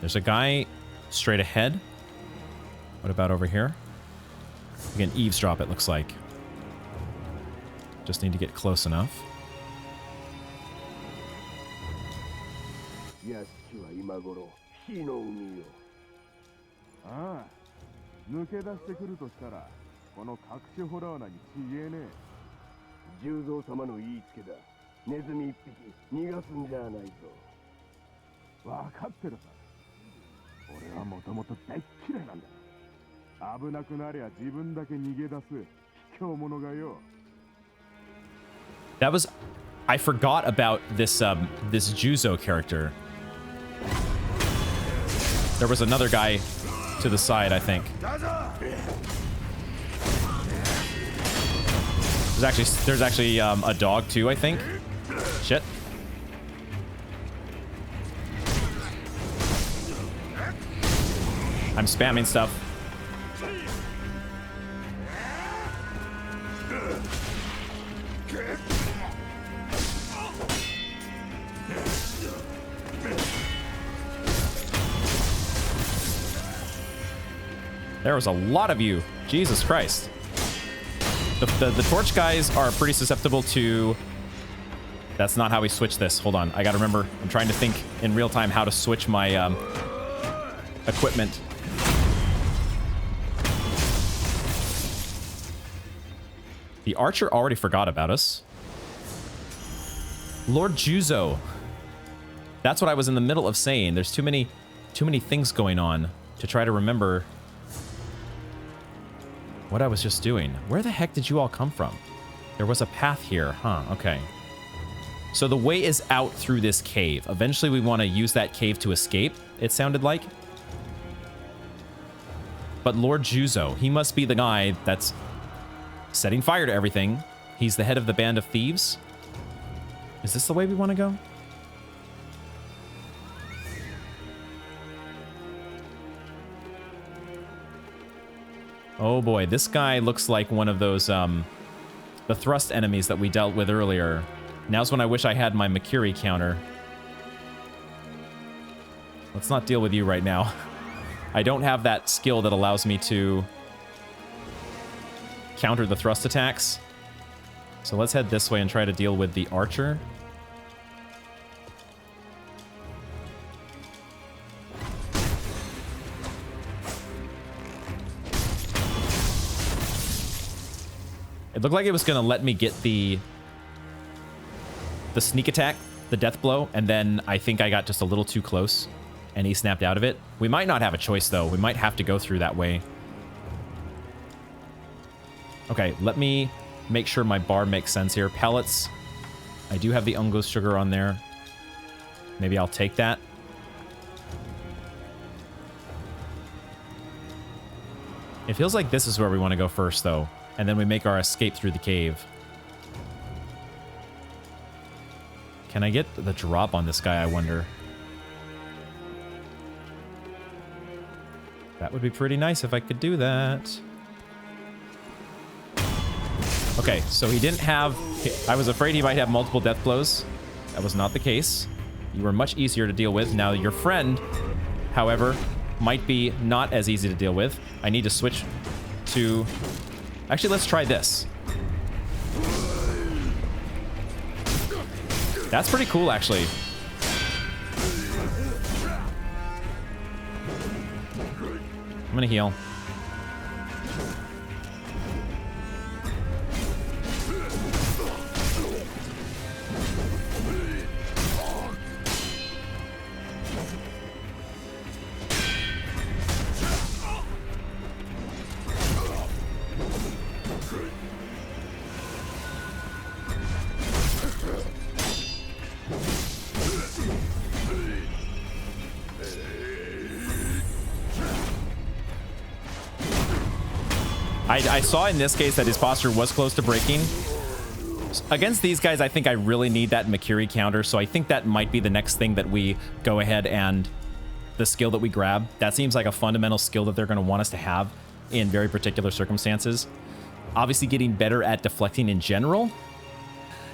there's a guy straight ahead. What about over here? We can eavesdrop, it looks like. Just need to get close enough. Juzou 様の言いつけだ。ネズミ一匹逃がすんじゃないぞ。わかってるさ。俺はもともと大っ嫌いなんだ。危なくなりゃ自分だけ逃げ出す卑怯者がよ。That was, I forgot about this this Juzou character. There was another guy to the side, I think. There's actually a dog too, I think. Shit. I'm spamming stuff. There was a lot of you. Jesus Christ. The torch guys are pretty susceptible to... That's not how we switch this. Hold on. I gotta remember. I'm trying to think in real time how to switch my equipment. The archer already forgot about us. Lord Juzou. That's what I was in the middle of saying. There's too many things going on to try to remember what I was just doing. Where the heck did you all come from? There was a path here, huh? Okay. So the way is out through this cave. Eventually we want to use that cave to escape, it sounded like. But Lord Juzou, he must be the guy that's setting fire to everything. He's the head of the band of thieves. Is this the way we want to go? Oh boy, this guy looks like one of those, the thrust enemies that we dealt with earlier. Now's when I wish I had my Makiri counter. Let's not deal with you right now. I don't have that skill that allows me to counter the thrust attacks. So let's head this way and try to deal with the archer. It looked like it was going to let me get the sneak attack, the death blow, and then I think I got just a little too close and he snapped out of it. We might not have a choice though. We might have to go through that way. Okay, let me make sure my bar makes sense here. Pellets. I do have the Ungo sugar on there. Maybe I'll take that. It feels like this is where we want to go first, though. And then we make our escape through the cave. Can I get the drop on this guy, I wonder? That would be pretty nice if I could do that. Okay, so he didn't have... I was afraid he might have multiple death blows. That was not the case. You were much easier to deal with. Now, your friend, however, might be not as easy to deal with. I need to switch to... Actually, let's try this. That's pretty cool, actually. I'm gonna heal. I saw in this case that his posture was close to breaking. Against these guys, I think I really need that Makiri counter, so I think that might be the next thing that we go ahead and the skill that we grab. That seems like a fundamental skill that they're going to want us to have in very particular circumstances. Obviously, getting better at deflecting in general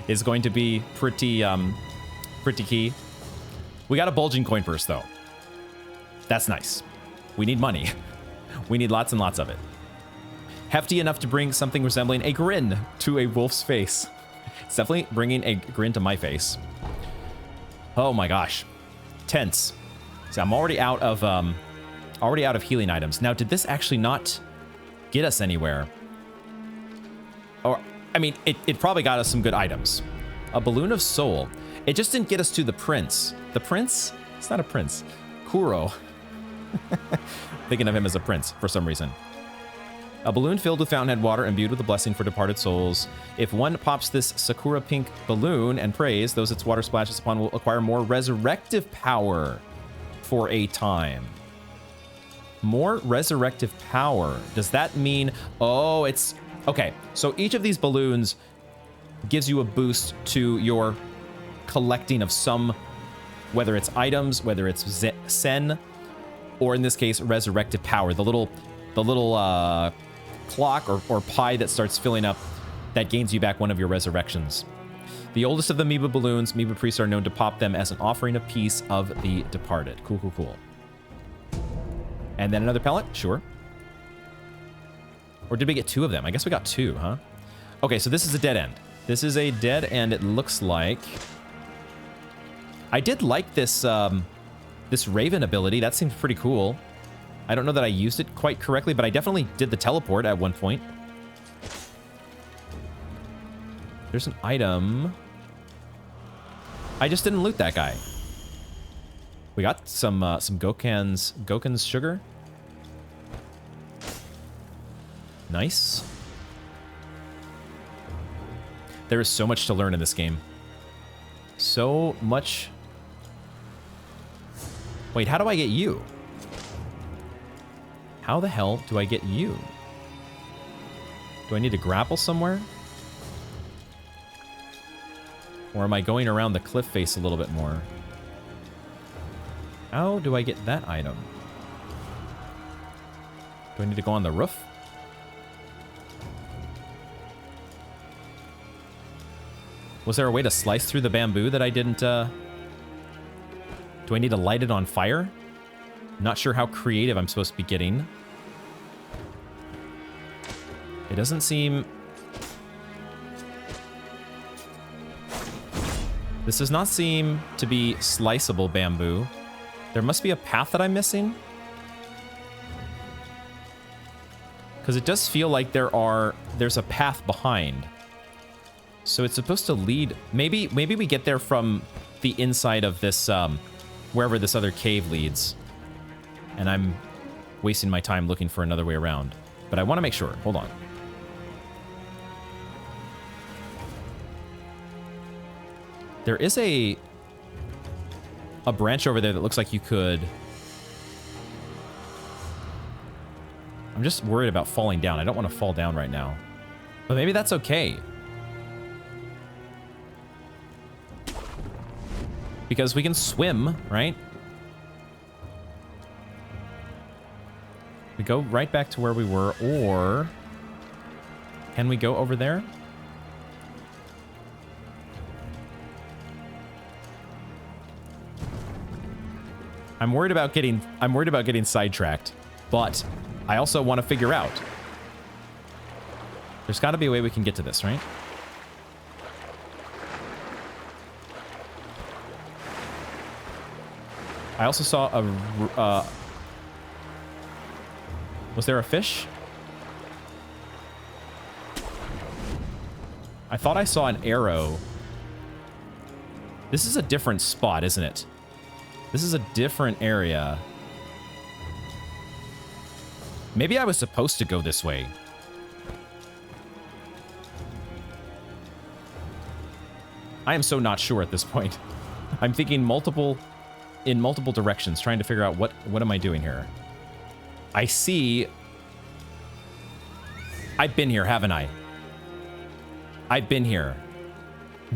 is going to be pretty key. We got a bulging coin purse, though. That's nice. We need money. We need lots and lots of it. Hefty enough to bring something resembling a grin to a wolf's face. It's definitely bringing a grin to my face. Oh my gosh. Tense. So I'm already out of healing items. Now, did this actually not get us anywhere? Or, I mean, it probably got us some good items. A balloon of soul. It just didn't get us to the prince. The prince? It's not a prince. Kuro. Thinking of him as a prince for some reason. A balloon filled with fountainhead water imbued with a blessing for departed souls. If one pops this Sakura pink balloon and prays, those its water splashes upon will acquire more resurrective power for a time. More resurrective power. Does that mean... Oh, it's... Okay, so each of these balloons gives you a boost to your collecting of some... Whether it's items, whether it's sen, or in this case, resurrective power. The little clock or pie that starts filling up that gains you back one of your resurrections. The oldest of the Miba balloons, Miba priests are known to pop them as an offering of peace of the departed. Cool, cool, cool. And then another pellet? Sure. Or did we get two of them? I guess we got two, huh? Okay, so this is a dead end. This is a dead end, it looks like. I did like this, this Raven ability. That seems pretty cool. I don't know that I used it quite correctly, but I definitely did the teleport at one point. There's an item. I just didn't loot that guy. We got some Goken's sugar. Nice. There is so much to learn in this game. So much. Wait, how do I get you? How the hell do I get you? Do I need to grapple somewhere? Or am I going around the cliff face a little bit more? How do I get that item? Do I need to go on the roof? Was there a way to slice through the bamboo that I didn't, Do I need to light it on fire? Not sure how creative I'm supposed to be getting. It doesn't seem... This does not seem to be sliceable bamboo. There must be a path that I'm missing. Because it does feel like there's a path behind. So it's supposed to lead... Maybe we get there from the inside of this, wherever this other cave leads. And I'm wasting my time looking for another way around. But I want to make sure. Hold on. There is a branch over there that looks like you could... I'm just worried about falling down. I don't want to fall down right now. But maybe that's okay. Because we can swim, right? We go right back to where we were, or... Can we go over there? I'm worried about getting sidetracked, but I also want to figure out. There's got to be a way we can get to this, right? I also saw a... was there a fish? I thought I saw an arrow. This is a different spot, isn't it? This is a different area. Maybe I was supposed to go this way. I am so not sure at this point. I'm thinking in multiple directions, trying to figure out what am I doing here. I see... I've been here, haven't I? I've been here.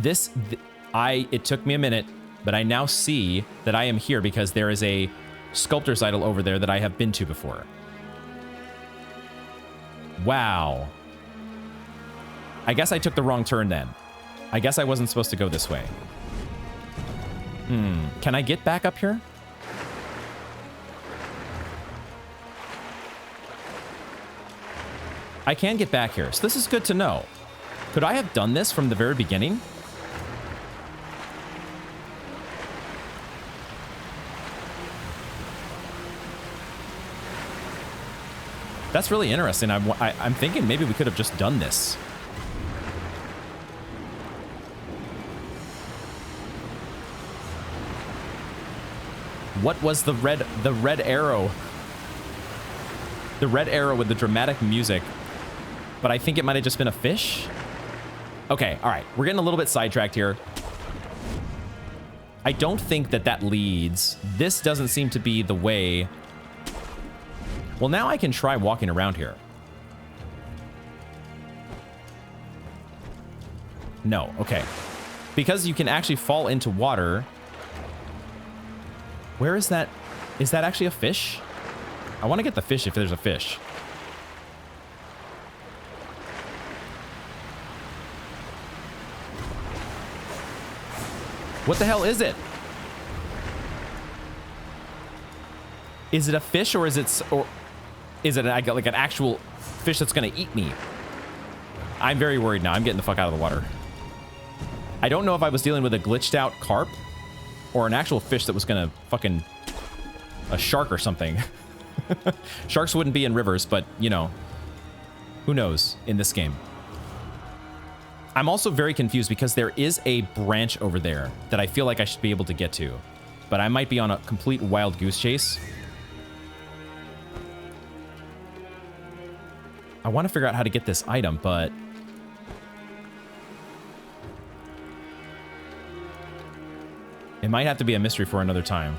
It took me a minute, but I now see that I am here because there is a sculptor's idol over there that I have been to before. Wow. I guess I took the wrong turn then. I guess I wasn't supposed to go this way. Can I get back up here? I can get back here, so this is good to know. Could I have done this from the very beginning? That's really interesting. I'm thinking maybe we could have just done this. What was the red arrow? The red arrow with the dramatic music. But I think it might have just been a fish. Okay, all right. We're getting a little bit sidetracked here. I don't think that leads. This doesn't seem to be the way. Well, now I can try walking around here. No, okay. Because you can actually fall into water. Where is that? Is that actually a fish? I want to get the fish if there's a fish. What the hell is it? Is it a fish or is it like an actual fish that's gonna eat me? I'm very worried now. I'm getting the fuck out of the water. I don't know if I was dealing with a glitched out carp or an actual fish that was gonna fucking... a shark or something. Sharks wouldn't be in rivers, but, you know, who knows in this game. I'm also very confused because there is a branch over there that I feel like I should be able to get to, but I might be on a complete wild goose chase. I want to figure out how to get this item, but... it might have to be a mystery for another time.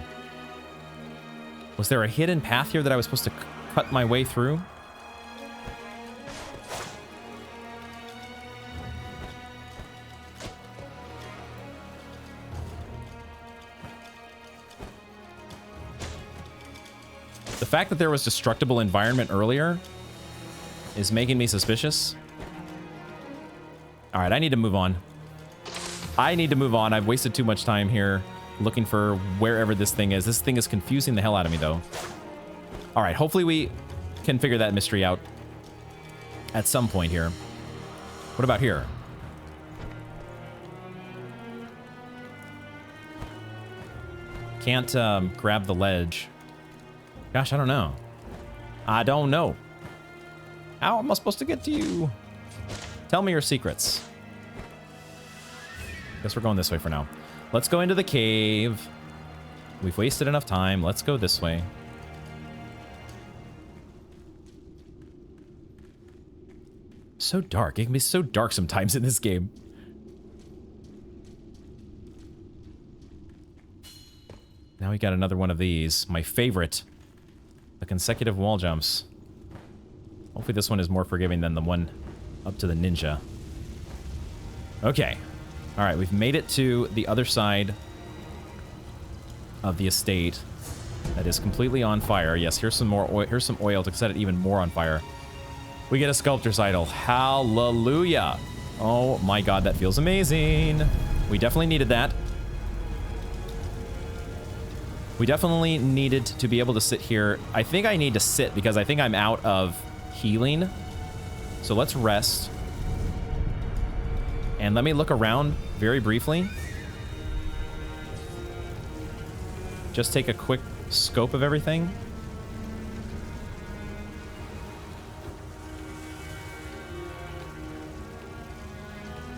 Was there a hidden path here that I was supposed to cut my way through? The fact that there was destructible environment earlier is making me suspicious. All right, I need to move on. I need to move on. I've wasted too much time here looking for wherever this thing is. This thing is confusing the hell out of me, though. All right, hopefully we can figure that mystery out at some point here. What about here? Can't grab the ledge. Gosh, I don't know. I don't know. How am I supposed to get to you? Tell me your secrets. Guess we're going this way for now. Let's go into the cave. We've wasted enough time. Let's go this way. So dark. It can be so dark sometimes in this game. Now we got another one of these. My favorite. The consecutive wall jumps. Hopefully this one is more forgiving than the one up to the ninja. Okay. Alright, we've made it to the other side of the estate that is completely on fire. Yes, here's some more oil. Here's some oil to set it even more on fire. We get a sculptor's idol. Hallelujah. Oh my god, that feels amazing. We definitely needed that. We definitely needed to be able to sit here. I think I need to sit because I think I'm out of healing. So let's rest. And let me look around very briefly. Just take a quick scope of everything.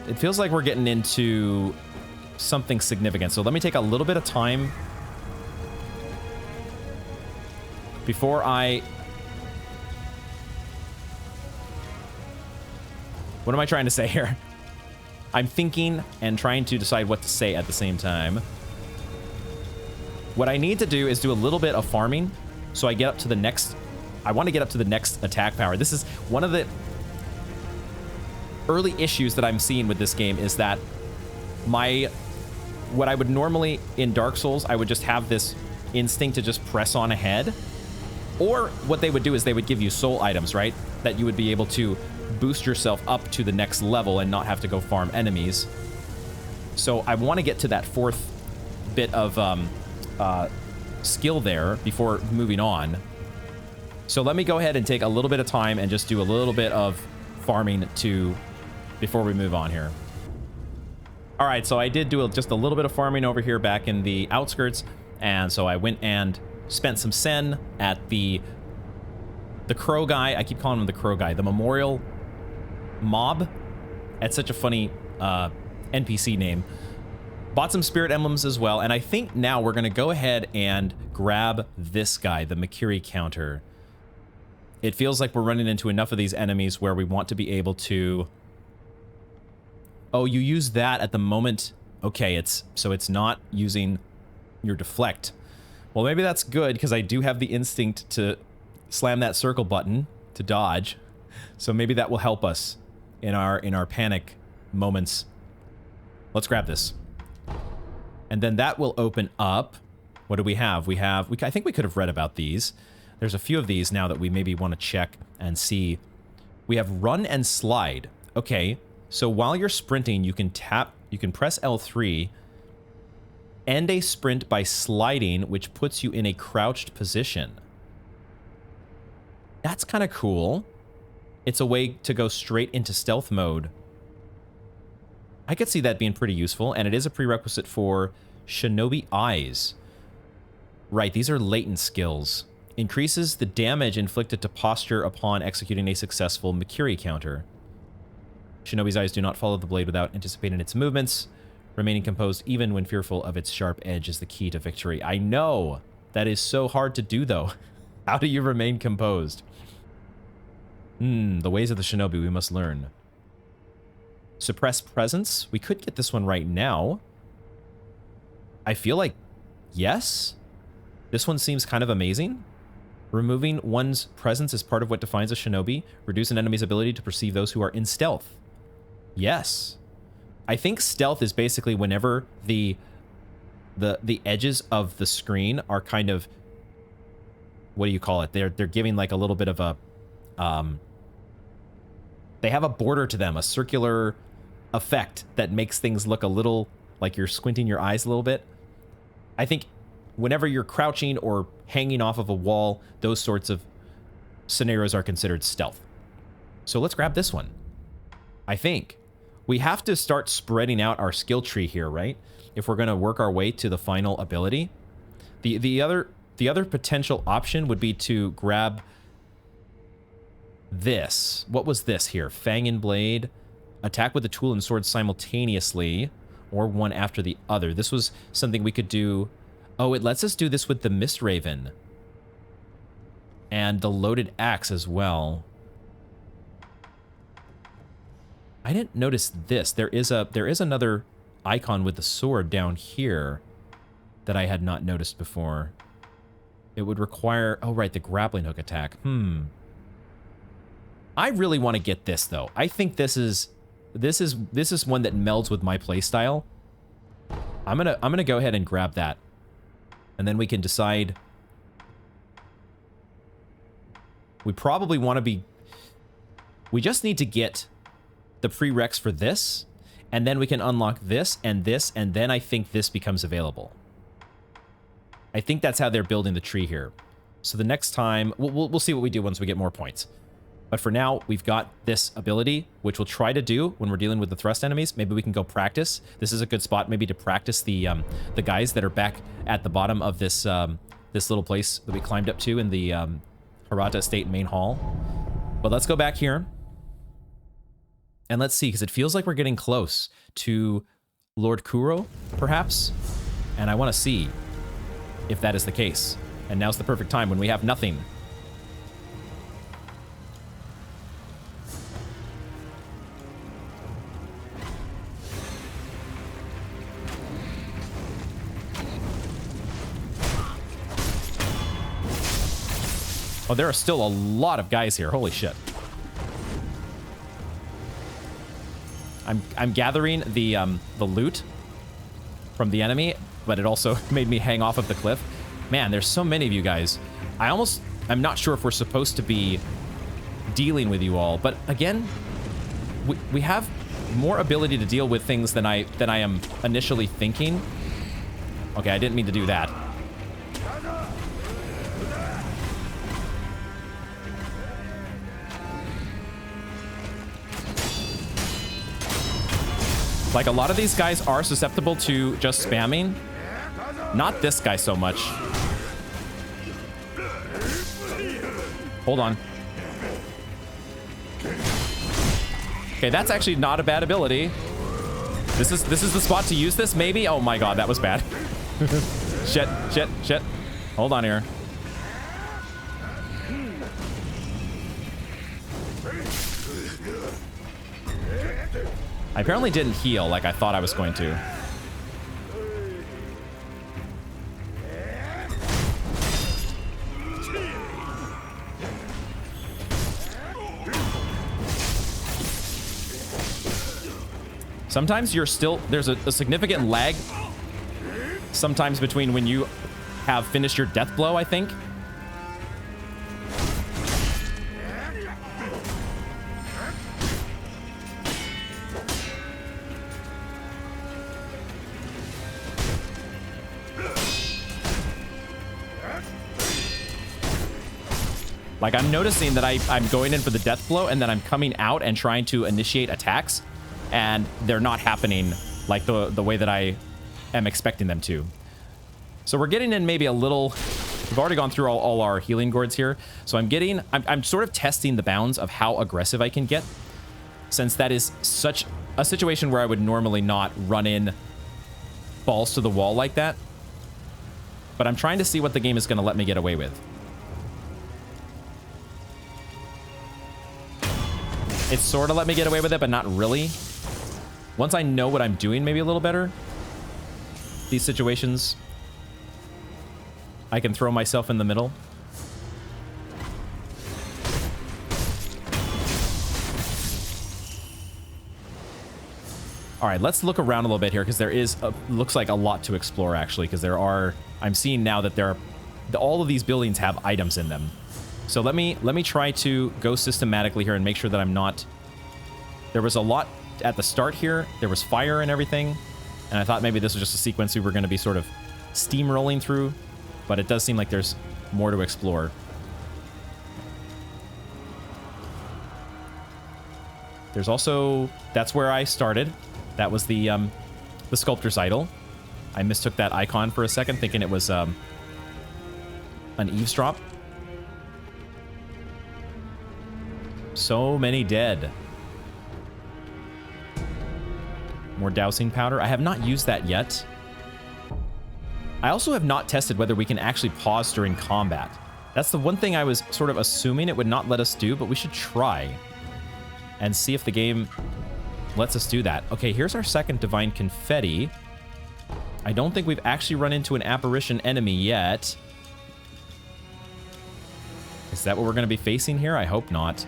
It feels like we're getting into something significant. So let me take a little bit of time before I... What am I trying to say here? I'm thinking and trying to decide what to say at the same time. What I need to do is do a little bit of farming so I get up to the next... I want to get up to the next attack power. This is one of the early issues that I'm seeing with this game is that what I would normally in Dark Souls, I would just have this instinct to just press on ahead. Or what they would do is they would give you soul items, right? That you would be able to boost yourself up to the next level and not have to go farm enemies. So I want to get to that fourth bit of skill there before moving on. So let me go ahead and take a little bit of time and just do a little bit of farming before we move on here. All right, so I did do just a little bit of farming over here back in the outskirts, and so I went and spent some sen at the crow guy. I keep calling him the crow guy. The memorial mob. That's such a funny NPC name. Bought some spirit emblems as well, and I think now we're going to go ahead and grab this guy, the Makiri counter. It feels like we're running into enough of these enemies where we want to be able to... Oh, you use that at the moment. Okay, so it's not using your deflect. Well, maybe that's good, because I do have the instinct to slam that circle button to dodge. So maybe that will help us in our panic moments. Let's grab this. And then that will open up. What do we have? I think we could have read about these. There's a few of these now that we maybe want to check and see. We have run and slide. Okay, so while you're sprinting, you can press L3, end a sprint by sliding, which puts you in a crouched position. That's kind of cool. It's a way to go straight into stealth mode. I could see that being pretty useful, and it is a prerequisite for Shinobi Eyes. Right, these are latent skills. Increases the damage inflicted to posture upon executing a successful Makiri counter. Shinobi's eyes do not follow the blade without anticipating its movements. Remaining composed even when fearful of its sharp edge is the key to victory. I know! That is so hard to do, though. How do you remain composed? The ways of the shinobi we must learn. Suppress presence. We could get this one right now. I feel like, yes. This one seems kind of amazing. Removing one's presence is part of what defines a shinobi. Reduce an enemy's ability to perceive those who are in stealth. Yes. I think stealth is basically whenever the edges of the screen are kind of, what do you call it? They're giving like a little bit of a they have a border to them, a circular effect that makes things look a little like you're squinting your eyes a little bit. I think whenever you're crouching or hanging off of a wall, those sorts of scenarios are considered stealth. So let's grab this one. I think we have to start spreading out our skill tree here, right? If we're going to work our way to the final ability. The other potential option would be to grab this. What was this here? Fang and Blade. Attack with the tool and sword simultaneously, or one after the other. This was something we could do. Oh, it lets us do this with the Mist Raven. And the loaded axe as well. I didn't notice this. There is another icon with the sword down here. that I had not noticed before. It would require... Oh, right, the grappling hook attack. I really want to get this, though. I think this is one that melds with my playstyle. I'm gonna go ahead and grab that. And then we can decide... We probably want to be... We just need to get the prereqs for this, and then we can unlock this, and then I think this becomes available. I think that's how they're building the tree here. So the next time... We'll see what we do once we get more points. But for now, we've got this ability, which we'll try to do when we're dealing with the thrust enemies. Maybe we can go practice. This is a good spot maybe to practice the guys that are back at the bottom of this this little place that we climbed up to in the Hirata Estate main hall. But let's go back here. And let's see, because it feels like we're getting close to Lord Kuro, perhaps. And I want to see if that is the case. And now's the perfect time when we have nothing. Oh, there are still a lot of guys here. Holy shit. I'm gathering the loot from the enemy, but it also made me hang off of the cliff. Man, there's so many of you guys. I'm not sure if we're supposed to be dealing with you all, but again, we have more ability to deal with things than I am initially thinking. Okay, I didn't mean to do that. Like, a lot of these guys are susceptible to just spamming. Not this guy so much. Hold on. Okay, that's actually not a bad ability. This is the spot to use this, maybe? Oh my god, that was bad. Shit. Hold on here. I apparently didn't heal like I thought I was going to. Sometimes there's a significant lag sometimes between when you have finished your death blow, I think. Like, I'm noticing that I'm going in for the death blow, and then I'm coming out and trying to initiate attacks, and they're not happening like the way that I am expecting them to. So we're getting in maybe a little... We've already gone through all our healing gourds here, so I'm sort of testing the bounds of how aggressive I can get, since that is such a situation where I would normally not run in balls to the wall like that. But I'm trying to see what the game is going to let me get away with. It sort of let me get away with it, but not really. Once I know what I'm doing maybe a little better, these situations, I can throw myself in the middle. All right, let's look around a little bit here, because there is looks like a lot to explore, actually, because I'm seeing now that all of these buildings have items in them. So let me try to go systematically here and make sure that I'm not... There was a lot at the start here. There was fire and everything. And I thought maybe this was just a sequence we were going to be sort of steamrolling through. But it does seem like there's more to explore. There's also... That's where I started. That was the sculptor's idol. I mistook that icon for a second, thinking it was an eavesdrop. So many dead. More dowsing powder. I have not used that yet. I also have not tested whether we can actually pause during combat. That's the one thing I was sort of assuming it would not let us do, but we should try and see if the game lets us do that. Okay, here's our second divine confetti. I don't think we've actually run into an apparition enemy yet. Is that what we're going to be facing here? I hope not.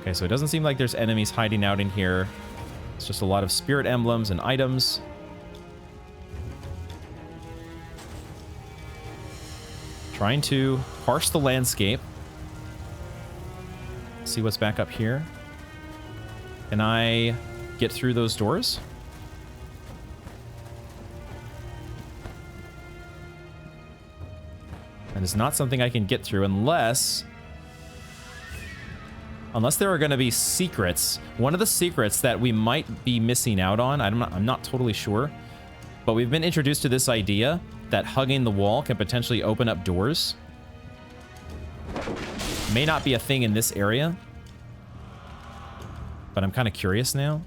Okay, so it doesn't seem like there's enemies hiding out in here. It's just a lot of spirit emblems and items. Trying to parse the landscape. See what's back up here. Can I get through those doors? That is not something I can get through unless there are going to be secrets. One of the secrets that we might be missing out on, I'm not totally sure, but we've been introduced to this idea that hugging the wall can potentially open up doors. May not be a thing in this area, but I'm kind of curious now.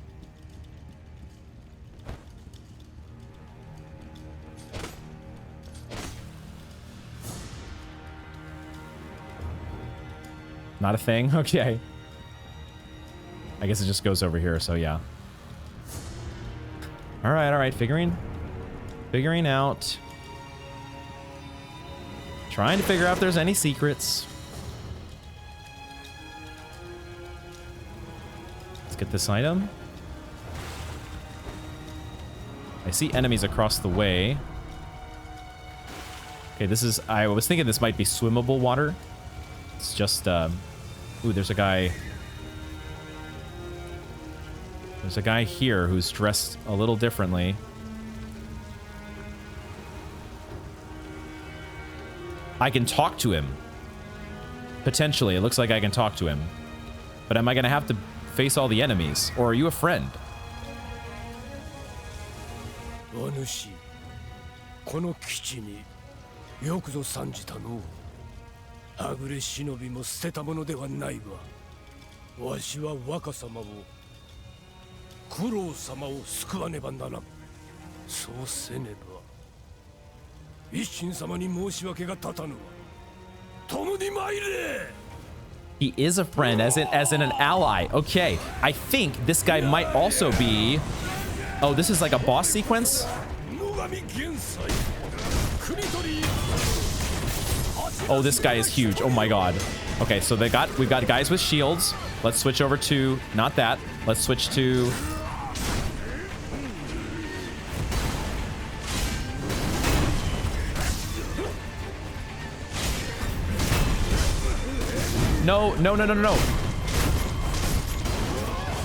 Not a thing? Okay. I guess it just goes over here, so yeah. All right. Figuring out. Trying to figure out if there's any secrets. Let's get this item. I see enemies across the way. Okay, this is... I was thinking this might be swimmable water. It's just... Ooh, there's a guy... There's a guy here who's dressed a little differently. I can talk to him. Potentially, it looks like I can talk to him. But am I going to have to face all the enemies? Or are you a friend? お主、この基地によくぞ参じたの。はぐれ忍びも捨てたものではないわ。わしは若様を、九郎様を救わねばならん。そうせねば、一心様に申し訳が立たぬわ。共に参れ。 He is a friend, as in an ally. Okay, I think this guy might also be... Oh, this is like a boss sequence? Oh, this guy is huge. Oh my god. Okay, so we've got guys with shields. Let's switch over to... Not that. Let's switch to... No.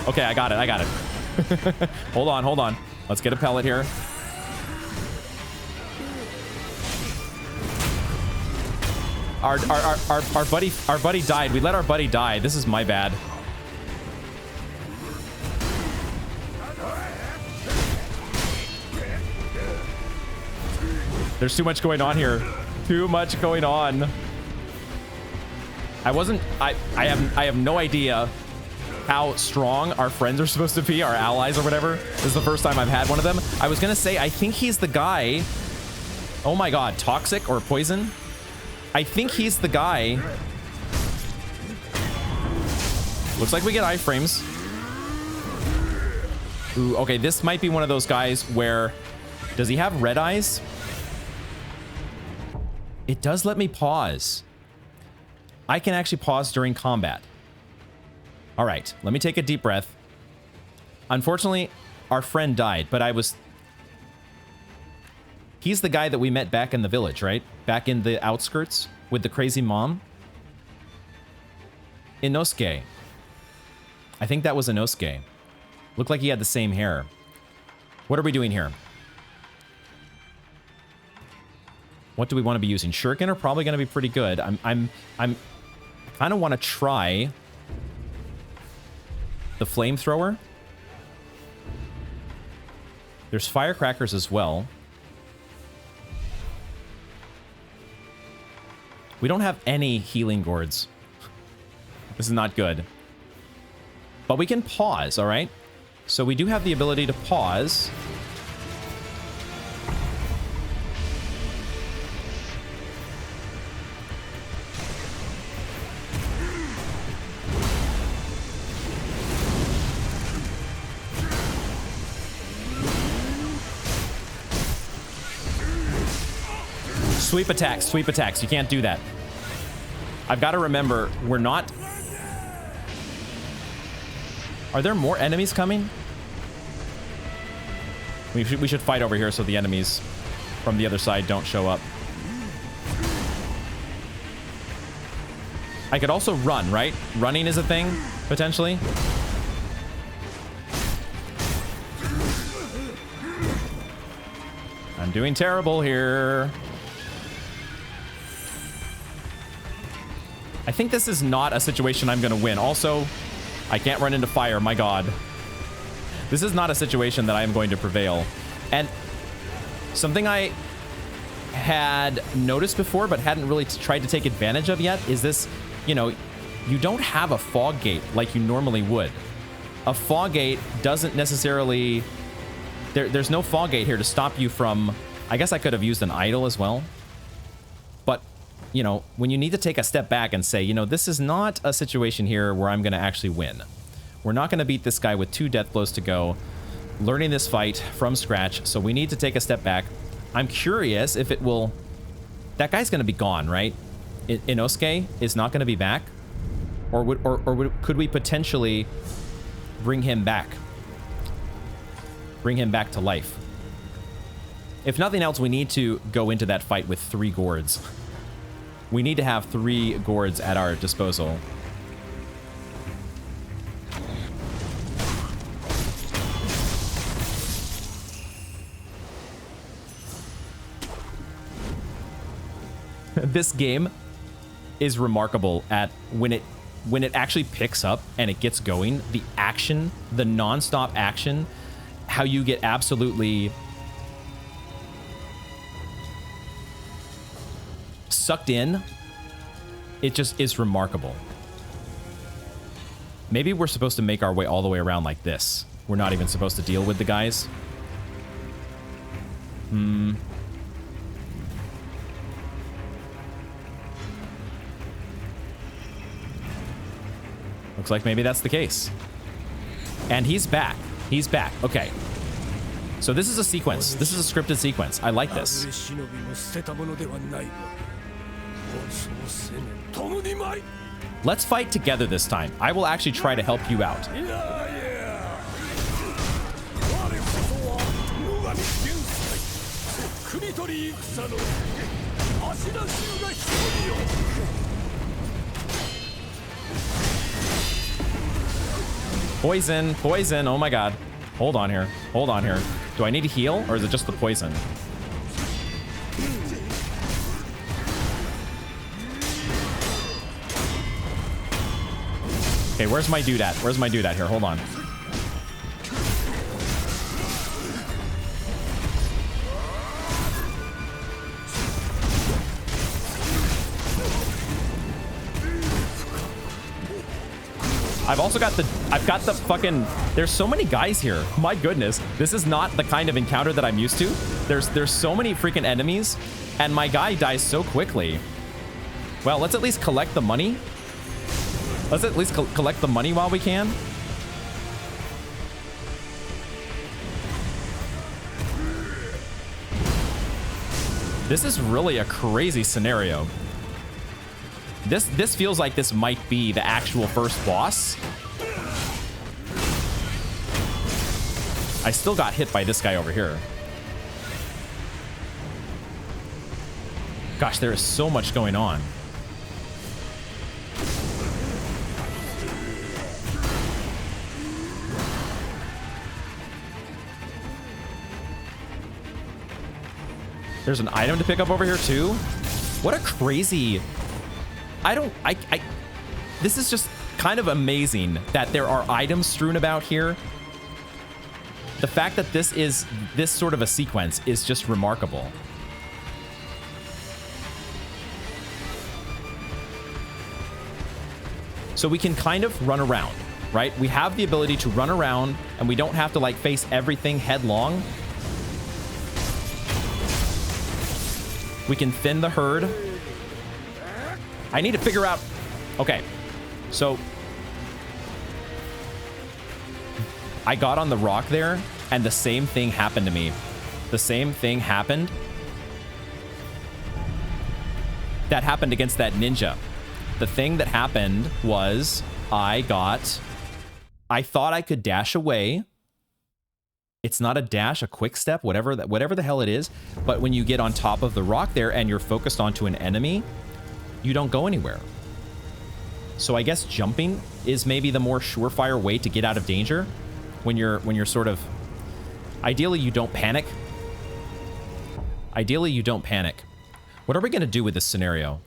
Okay, I got it. Hold on. Let's get a pellet here. Our buddy died. We let our buddy die. This is my bad. There's too much going on here. Too much going on. I have no idea how strong our friends are supposed to be, our allies or whatever. This is the first time I've had one of them. I was gonna say, I think he's the guy. Oh my god, toxic or poison? I think he's the guy. Looks like we get iframes. Ooh, okay, this might be one of those guys where... Does he have red eyes? It does let me pause. I can actually pause during combat. All right, let me take a deep breath. Unfortunately, our friend died, but he's the guy that we met back in the village, right? Back in the outskirts with the crazy mom. Inosuke. I think that was Inosuke. Looked like he had the same hair. What are we doing here? What do we want to be using? Shuriken are probably going to be pretty good. I kind of want to try the flamethrower. There's firecrackers as well. We don't have any healing gourds. This is not good. But we can pause, all right? So we do have the ability to pause. Sweep attacks, sweep attacks. You can't do that. I've got to remember, we're not... Are there more enemies coming? We should fight over here so the enemies from the other side don't show up. I could also run, right? Running is a thing, potentially. I'm doing terrible here. I think this is not a situation I'm going to win. Also, I can't run into fire. My God. This is not a situation that I am going to prevail. And something I had noticed before but hadn't really tried to take advantage of yet is this, you know, you don't have a fog gate like you normally would. A fog gate doesn't necessarily... There's no fog gate here to stop you from... I guess I could have used an idol as well. But, you know, when you need to take a step back and say, you know, this is not a situation here where I'm going to actually win. We're not going to beat this guy with 2 death blows to go. Learning this fight from scratch, so we need to take a step back. I'm curious if it will... That guy's going to be gone, right? Inosuke is not going to be back? Or could we potentially bring him back? Bring him back to life. If nothing else, we need to go into that fight with 3 gourds. We need to have 3 gourds at our disposal. This game is remarkable at when it actually picks up and it gets going, the action, the non-stop action, how you get absolutely sucked in. It just is remarkable. Maybe we're supposed to make our way all the way around like this. We're not even supposed to deal with the guys. Looks like maybe that's the case. And he's back. He's back. Okay. So this is a sequence. This is a scripted sequence. I like this. Let's fight together this time. I will actually try to help you out. Poison, poison. Oh my God. Hold on here. Hold on here. Do I need to heal or is it just the poison? Okay, where's my dude at? Where's my dude at here? Hold on. I've got the fucking, there's so many guys here. My goodness. This is not the kind of encounter that I'm used to. There's so many freaking enemies and my guy dies so quickly. Well, let's at least collect the money. Let's at least collect the money while we can. This is really a crazy scenario. This feels like this might be the actual first boss. I still got hit by this guy over here. Gosh, there is so much going on. There's an item to pick up over here too. What a crazy... This is just kind of amazing that there are items strewn about here. The fact that this sort of a sequence is just remarkable. So we can kind of run around, right? We have the ability to run around and we don't have to like face everything headlong. We can thin the herd. I need to figure out... Okay, so... I got on the rock there, and the same thing happened to me. The same thing happened. that happened against that ninja. The thing that happened was I thought I could dash away. It's not a dash, a quick step, whatever the hell it is. But when you get on top of the rock there and you're focused onto an enemy, you don't go anywhere. So I guess jumping is maybe the more surefire way to get out of danger when you're sort of, ideally you don't panic. Ideally you don't panic. What are we going to do with this scenario?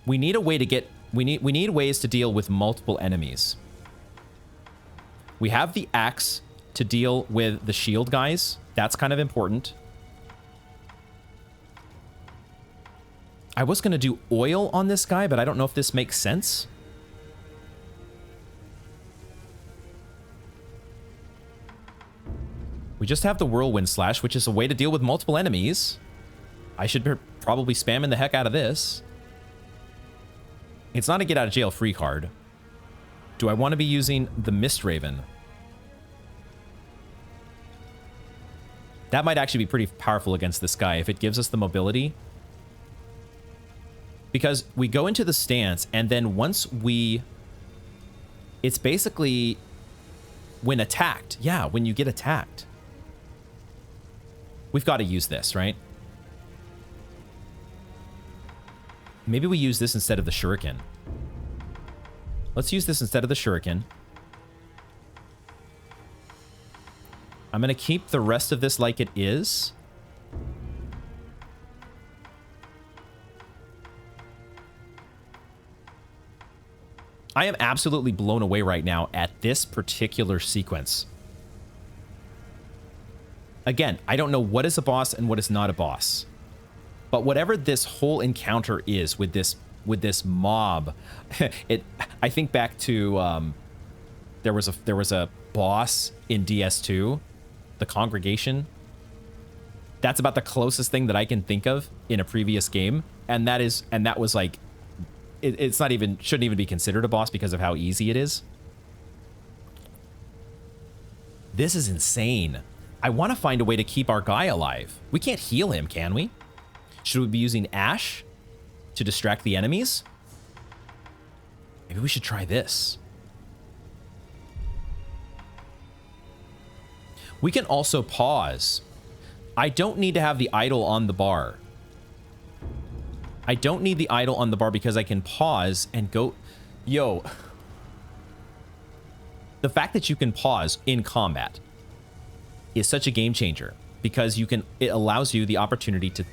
We need a way to get, we need ways to deal with multiple enemies. We have the axe to deal with the shield guys. That's kind of important. I was going to do oil on this guy, but I don't know if this makes sense. We just have the whirlwind slash, which is a way to deal with multiple enemies. I should be probably spamming the heck out of this. It's not a get out of jail free card. Do I want to be using the Mist Raven? That might actually be pretty powerful against this guy if it gives us the mobility. Because we go into the stance, and then once we... It's basically when attacked. Yeah, when you get attacked. We've got to use this, right? Maybe we use this instead of the shuriken. Let's use this instead of the shuriken. I'm going to keep the rest of this like it is. I am absolutely blown away right now at this particular sequence. Again, I don't know what is a boss and what is not a boss. But whatever this whole encounter is with this mob, I think back to there was a boss in DS2, the Congregation. That's about the closest thing that I can think of in a previous game, and that was like, it's not even, shouldn't even be considered a boss because of how easy it is. This is insane. I want to find a way to keep our guy alive. We can't heal him, can we? Should we be using Ash to distract the enemies? Maybe we should try this. We can also pause. I don't need to have the idol on the bar. I don't need the idol on the bar because I can pause and go... Yo. The fact that you can pause in combat is such a game changer because it allows you the opportunity to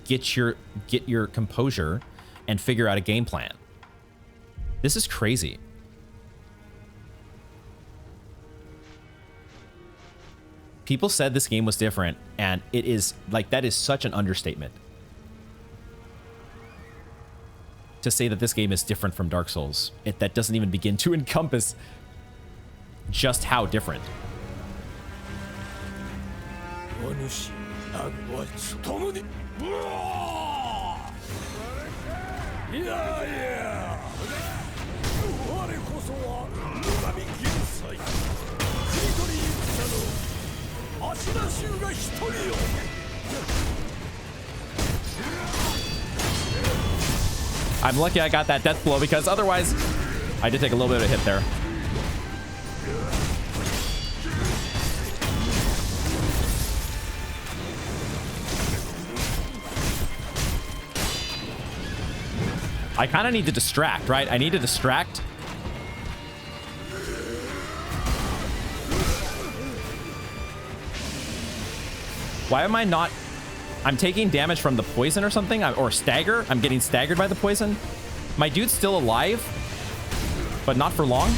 get your composure and figure out a game plan. This is crazy. People said this game was different, and it is, like, that is such an understatement. To say that this game is different from Dark Souls. That doesn't even begin to encompass just how different. I'm lucky I got that death blow because otherwise I did take a little bit of a hit there. I kind of need to distract, right? I need to distract. Why am I not... I'm taking damage from the poison or something? Or stagger? I'm getting staggered by the poison? My dude's still alive, but not for long.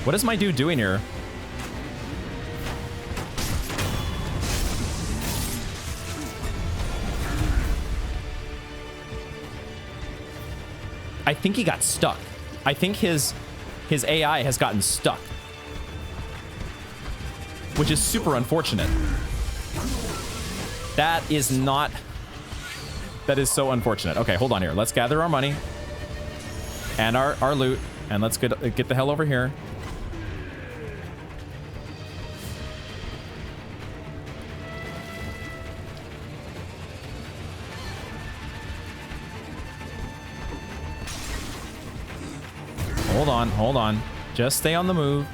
What is my dude doing here? I think he got stuck. I think his AI has gotten stuck. Which is super unfortunate. That is so unfortunate. Okay, hold on here. Let's gather our money and our loot, and let's get the hell over here. Hold on, hold on. Just stay on the move.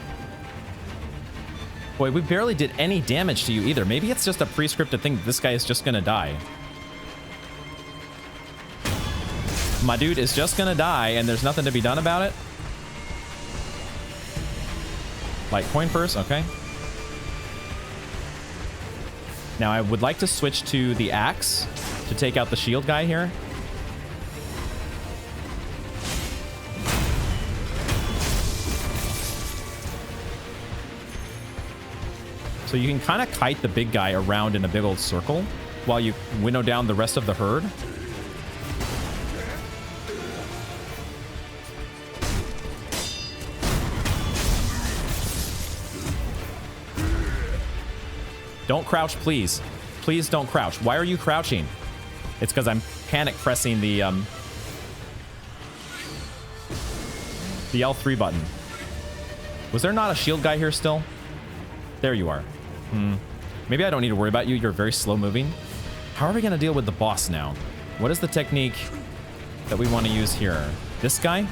Boy, we barely did any damage to you either. Maybe it's just a pre-scripted thing that this guy is just gonna die. My dude is just gonna die and there's nothing to be done about it. Like coin purse, okay. Now I would like to switch to the axe to take out the shield guy here. So you can kind of kite the big guy around in a big old circle while you winnow down the rest of the herd. Don't crouch, please. Please don't crouch. Why are you crouching? It's because I'm panic pressing the L3 button. Was there not a shield guy here still? There you are. Maybe I don't need to worry about you. You're very slow moving. How are we going to deal with the boss now? What is the technique that we want to use here? This guy?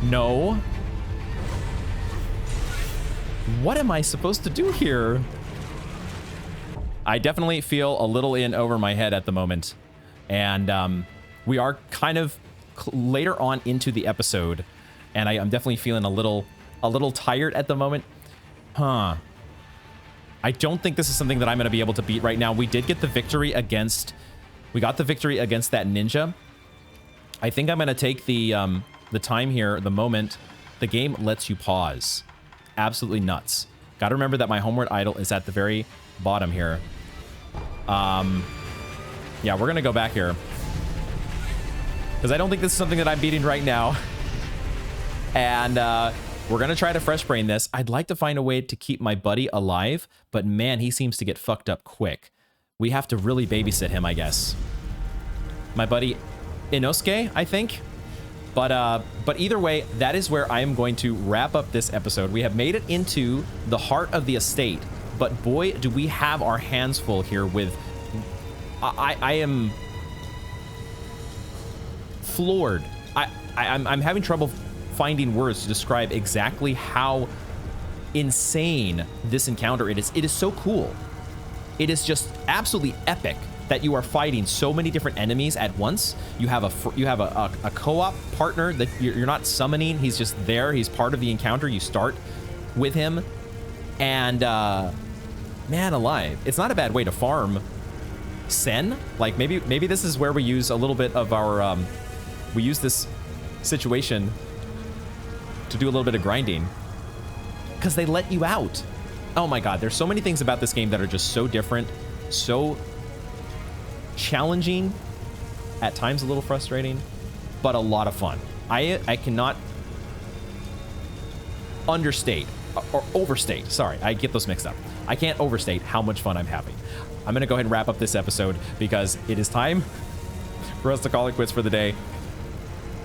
No. What am I supposed to do here? I definitely feel a little in over my head at the moment. And we are kind of later on into the episode. And I'm definitely feeling a little tired at the moment. Huh. I don't think this is something that I'm going to be able to beat right now. We did get the victory against... We got the victory against that ninja. I think I'm going to take the time here, the moment. The game lets you pause. Absolutely nuts. Got to remember that my homeward idol is at the very bottom here. Yeah, we're going to go back here. Because I don't think this is something that I'm beating right now. And we're going to try to fresh brain this. I'd like to find a way to keep my buddy alive, but man, he seems to get fucked up quick. We have to really babysit him, I guess. My buddy Inosuke, I think. But either way, that is where I am going to wrap up this episode. We have made it into the heart of the estate, but boy, do we have our hands full here with... I am floored. I'm having trouble finding words to describe exactly how insane this encounter it is. It is so cool. It is just absolutely epic that you are fighting so many different enemies at once. You have a co-op partner that you're not summoning. He's just there. He's part of the encounter. You start with him, and man alive, it's not a bad way to farm Sen. Like maybe this is where we use a little bit of our we use this situation to do a little bit of grinding because they let you out. Oh my god, there's so many things about this game that are just so different, so challenging, at times a little frustrating, but a lot of fun. I cannot understate or overstate. Sorry, I get those mixed up. I can't overstate how much fun I'm having. I'm gonna go ahead and wrap up this episode because it is time for us to call it quits for the day.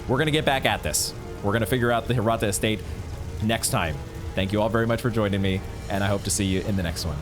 We're gonna get back at this. We're gonna figure out the Hirata estate next time. Thank you all very much for joining me, and I hope to see you in the next one.